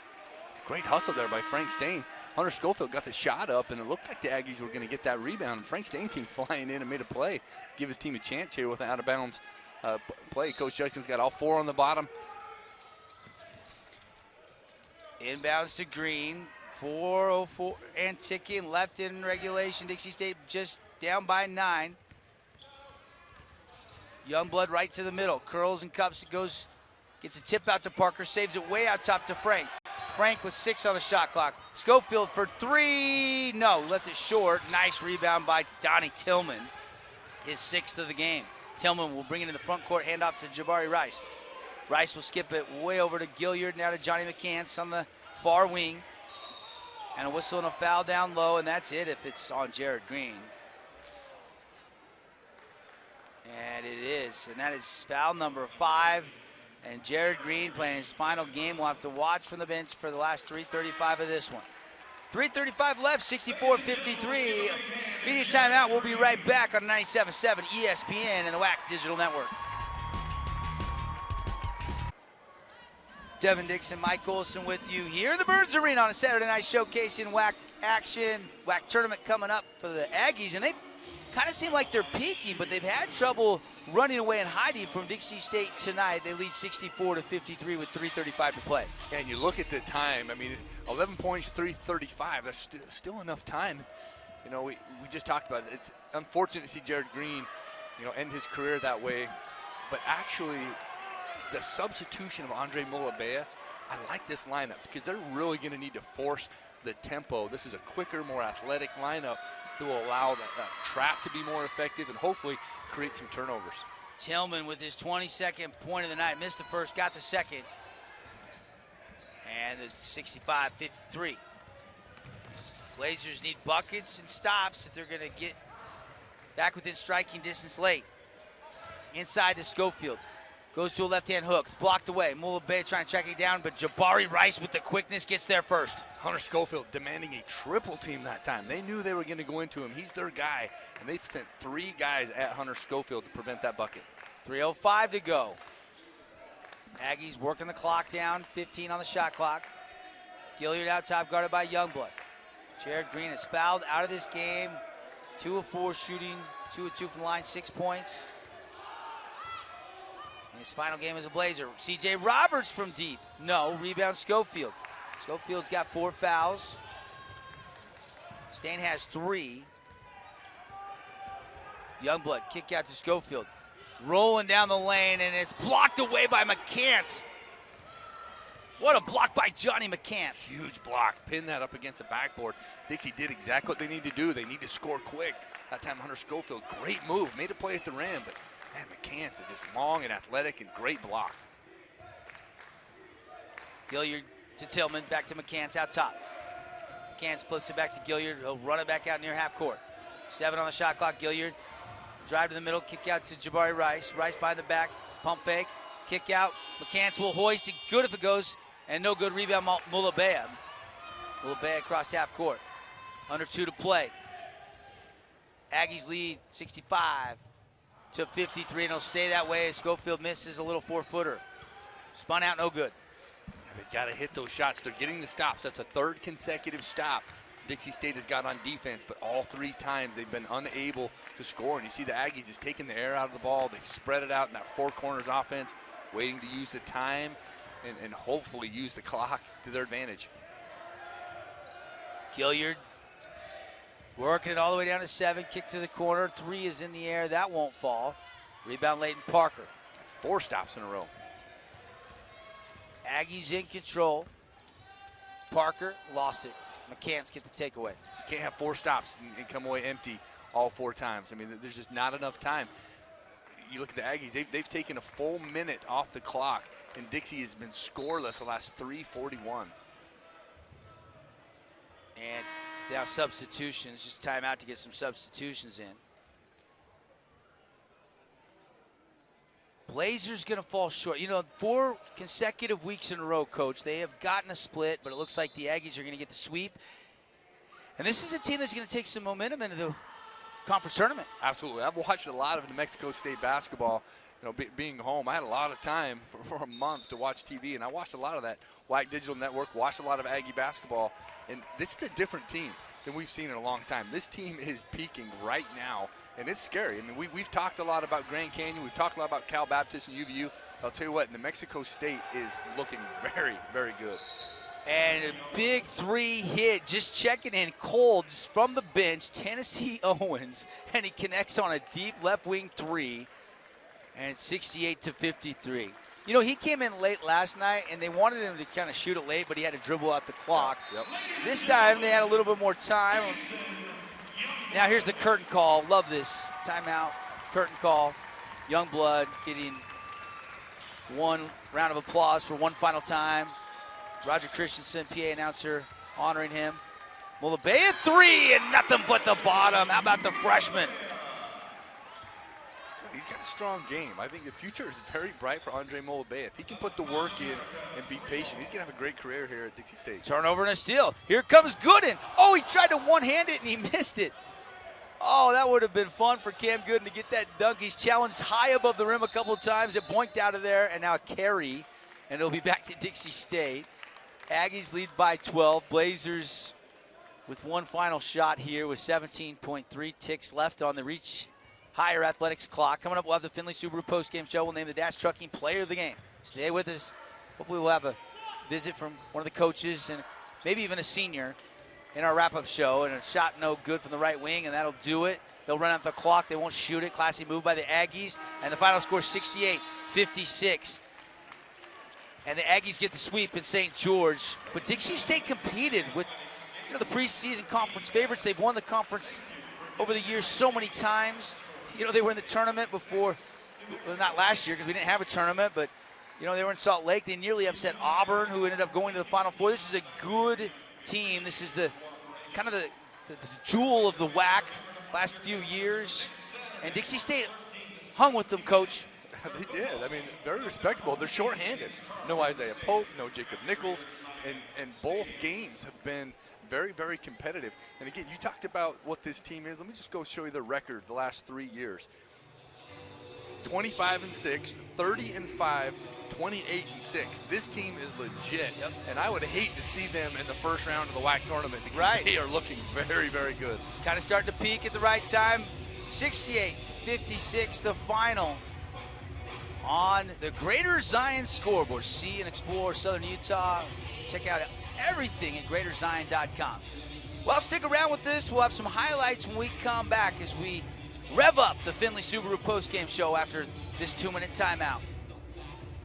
Great hustle there by Frank Stain. Hunter Schofield got the shot up, and it looked like the Aggies were going to get that rebound. Frank Stain came flying in and made a play, give his team a chance here with an out-of-bounds play. Coach Judkins got all 4 on the bottom. Inbounds to Green. 4:04 and ticking. Left in regulation. Dixie State just down by 9. Youngblood right to the middle. Curls and cups. It goes, gets a tip out to Parker. Saves it way out top to Frank. Frank with 6 on the shot clock. Schofield for 3. No, left it short. Nice rebound by Donnie Tillman. His 6th of the game. Tillman will bring it in the front court. Hand off to Jabari Rice. Rice will skip it way over to Gilliard. Now to Johnny McCants on the far wing. And a whistle and a foul down low, and that's it if it's on Jared Green. And it is, and that is foul number 5. And Jared Green playing his final game. We'll have to watch from the bench for the last 3:35 of this one. 3:35 left, 64-53. Media timeout. We'll be right back on 97.7 ESPN and the WAC Digital Network. Devin Dixon, Mike Olson with you here in the Birds Arena on a Saturday night showcasing WAC action. WAC tournament coming up for the Aggies, and they've kind of seemed like they're peaking, but they've had trouble running away and hiding from Dixie State tonight. They lead 64-53 with 3:35 to play. And you look at the time, I mean, 11 points, 3:35, that's still enough time. You know, we just talked about it. It's unfortunate to see Jared Green, you know, end his career that way, but actually the substitution of Andre Mulabea, I like this lineup because they're really going to need to force the tempo. This is a quicker, more athletic lineup that will allow that trap to be more effective and hopefully create some turnovers. Tillman with his 22nd point of the night. Missed the first, got the second. And it's 65-53. Blazers need buckets and stops if they're going to get back within striking distance late. Inside to Schofield. Goes to a left-hand hook. It's blocked away. Mulabea trying to track it down, but Jabari Rice with the quickness gets there first. Hunter Schofield demanding a triple team that time. They knew they were going to go into him. He's their guy, and they've sent 3 guys at Hunter Schofield to prevent that bucket. 3:05 to go. Aggies working the clock down, 15 on the shot clock. Gilliard out top, guarded by Youngblood. Jared Green is fouled out of this game. 2 of 4 shooting, 2 of 2 from the line, 6 points. In his final game as a Blazer. C.J. Roberts from deep. No, rebound Schofield. Schofield's got 4 fouls. Stain has 3. Youngblood, kick out to Schofield. Rolling down the lane, and it's blocked away by McCants. What a block by Johnny McCants. Huge block. Pin that up against the backboard. Dixie did exactly what they need to do. They need to score quick. That time Hunter Schofield, great move. Made a play at the rim, but man, McCants is just long and athletic and great block. Gilliard to Tillman, back to McCants out top. McCants flips it back to Gilliard. He'll run it back out near half court. 7 on the shot clock. Gilliard, drive to the middle, kick out to Jabari Rice. Rice by the back, pump fake, kick out. McCants will hoist it. Good if it goes, and no good rebound. Mulabea. Mulabea across half court. Under 2 to play. Aggies lead 65-53, and it'll stay that way as Schofield misses a little 4-footer. Spun out, no good. They've got to hit those shots. They're getting the stops. That's a 3rd consecutive stop Dixie State has got on defense, but all 3 times they've been unable to score. And you see the Aggies just taking the air out of the ball. They've spread it out in that 4 corners offense, waiting to use the time and hopefully use the clock to their advantage. Gilliard working it all the way down to 7, kick to the corner. 3 is in the air, that won't fall. Rebound Leighton Parker. That's 4 stops in a row. Aggies in control. Parker lost it. McCants get the takeaway. You can't have 4 stops and come away empty all 4 times. I mean, there's just not enough time. You look at the Aggies, they've taken a full minute off the clock, and Dixie has been scoreless the last 3:41. And now substitutions, just timeout to get some substitutions in. Blazers gonna fall short. You know, 4 consecutive weeks in a row, Coach, they have gotten a split, but it looks like the Aggies are gonna get the sweep. And this is a team that's gonna take some momentum into the conference tournament. Absolutely. I've watched a lot of New Mexico State basketball, you know, being home. I had a lot of time for a month to watch TV, and I watched a lot of that WAC Digital Network, watched a lot of Aggie basketball, and this is a different team. than we've seen in a long time. This team is peaking right now, and it's scary. I mean, we've talked a lot about Grand Canyon. We've talked a lot about Cal Baptist and UVU. I'll tell you what, New Mexico State is looking very, very good. And a big three hit, just checking in cold from the bench, Tennessee Owens, and he connects on a deep left wing three, and it's 68-53. You know, he came in late last night, and they wanted him to kind of shoot it late, but he had to dribble out the clock. Yep. This time, they had a little bit more time. Now here's the curtain call. Love this. Timeout, curtain call. Youngblood getting one round of applause for one final time. Roger Christensen, PA announcer, honoring him. Mulabea three, and nothing but the bottom. How about the freshman? He's got a strong game. I think the future is very bright for Andre Mulabea. If he can put the work in and be patient, he's going to have a great career here at Dixie State. Turnover and a steal. Here comes Gooden. Oh, he tried to one-hand it, and he missed it. Oh, that would have been fun for Cam Gooden to get that dunk. He's challenged high above the rim a couple of times. It boinked out of there, and now a carry, and it'll be back to Dixie State. Aggies lead by 12. Blazers with one final shot here with 17.3 ticks left on the Reach Higher Athletics clock. Coming up, we'll have the Findlay Subaru postgame show. We'll name the Dash Trucking Player of the Game. Stay with us. Hopefully we'll have a visit from one of the coaches and maybe even a senior in our wrap-up show. And a shot no good from the right wing, and that'll do it. They'll run out the clock. They won't shoot it. Classy move by the Aggies. And the final score, 68-56. And the Aggies get the sweep in St. George. But Dixie State competed with the preseason conference favorites. They've won the conference over the years so many times. They were in the tournament before, well, not last year because we didn't have a tournament, but, they were in Salt Lake. They nearly upset Auburn, who ended up going to the Final Four. This is a good team. This is the kind of the jewel of the WAC last few years. And Dixie State hung with them, Coach. They did. I mean, very respectable. They're shorthanded. No Isaiah Pope, no Jacob Nichols, and both games have been very, very competitive. And again, you talked about what this team is. Let me just go show you their record the last 3 years. 25-6, 30-5, 28-6. This team is legit. Yep. And I would hate to see them in the first round of the WAC tournament because they are looking very, very good. Kind of starting to peak at the right time. 68-56, the final on the Greater Zion scoreboard. See and explore Southern Utah. Check out everything at GreaterZion.com. Well, stick around with this. We'll have some highlights when we come back as we rev up the Findlay Subaru postgame show after this 2-minute timeout.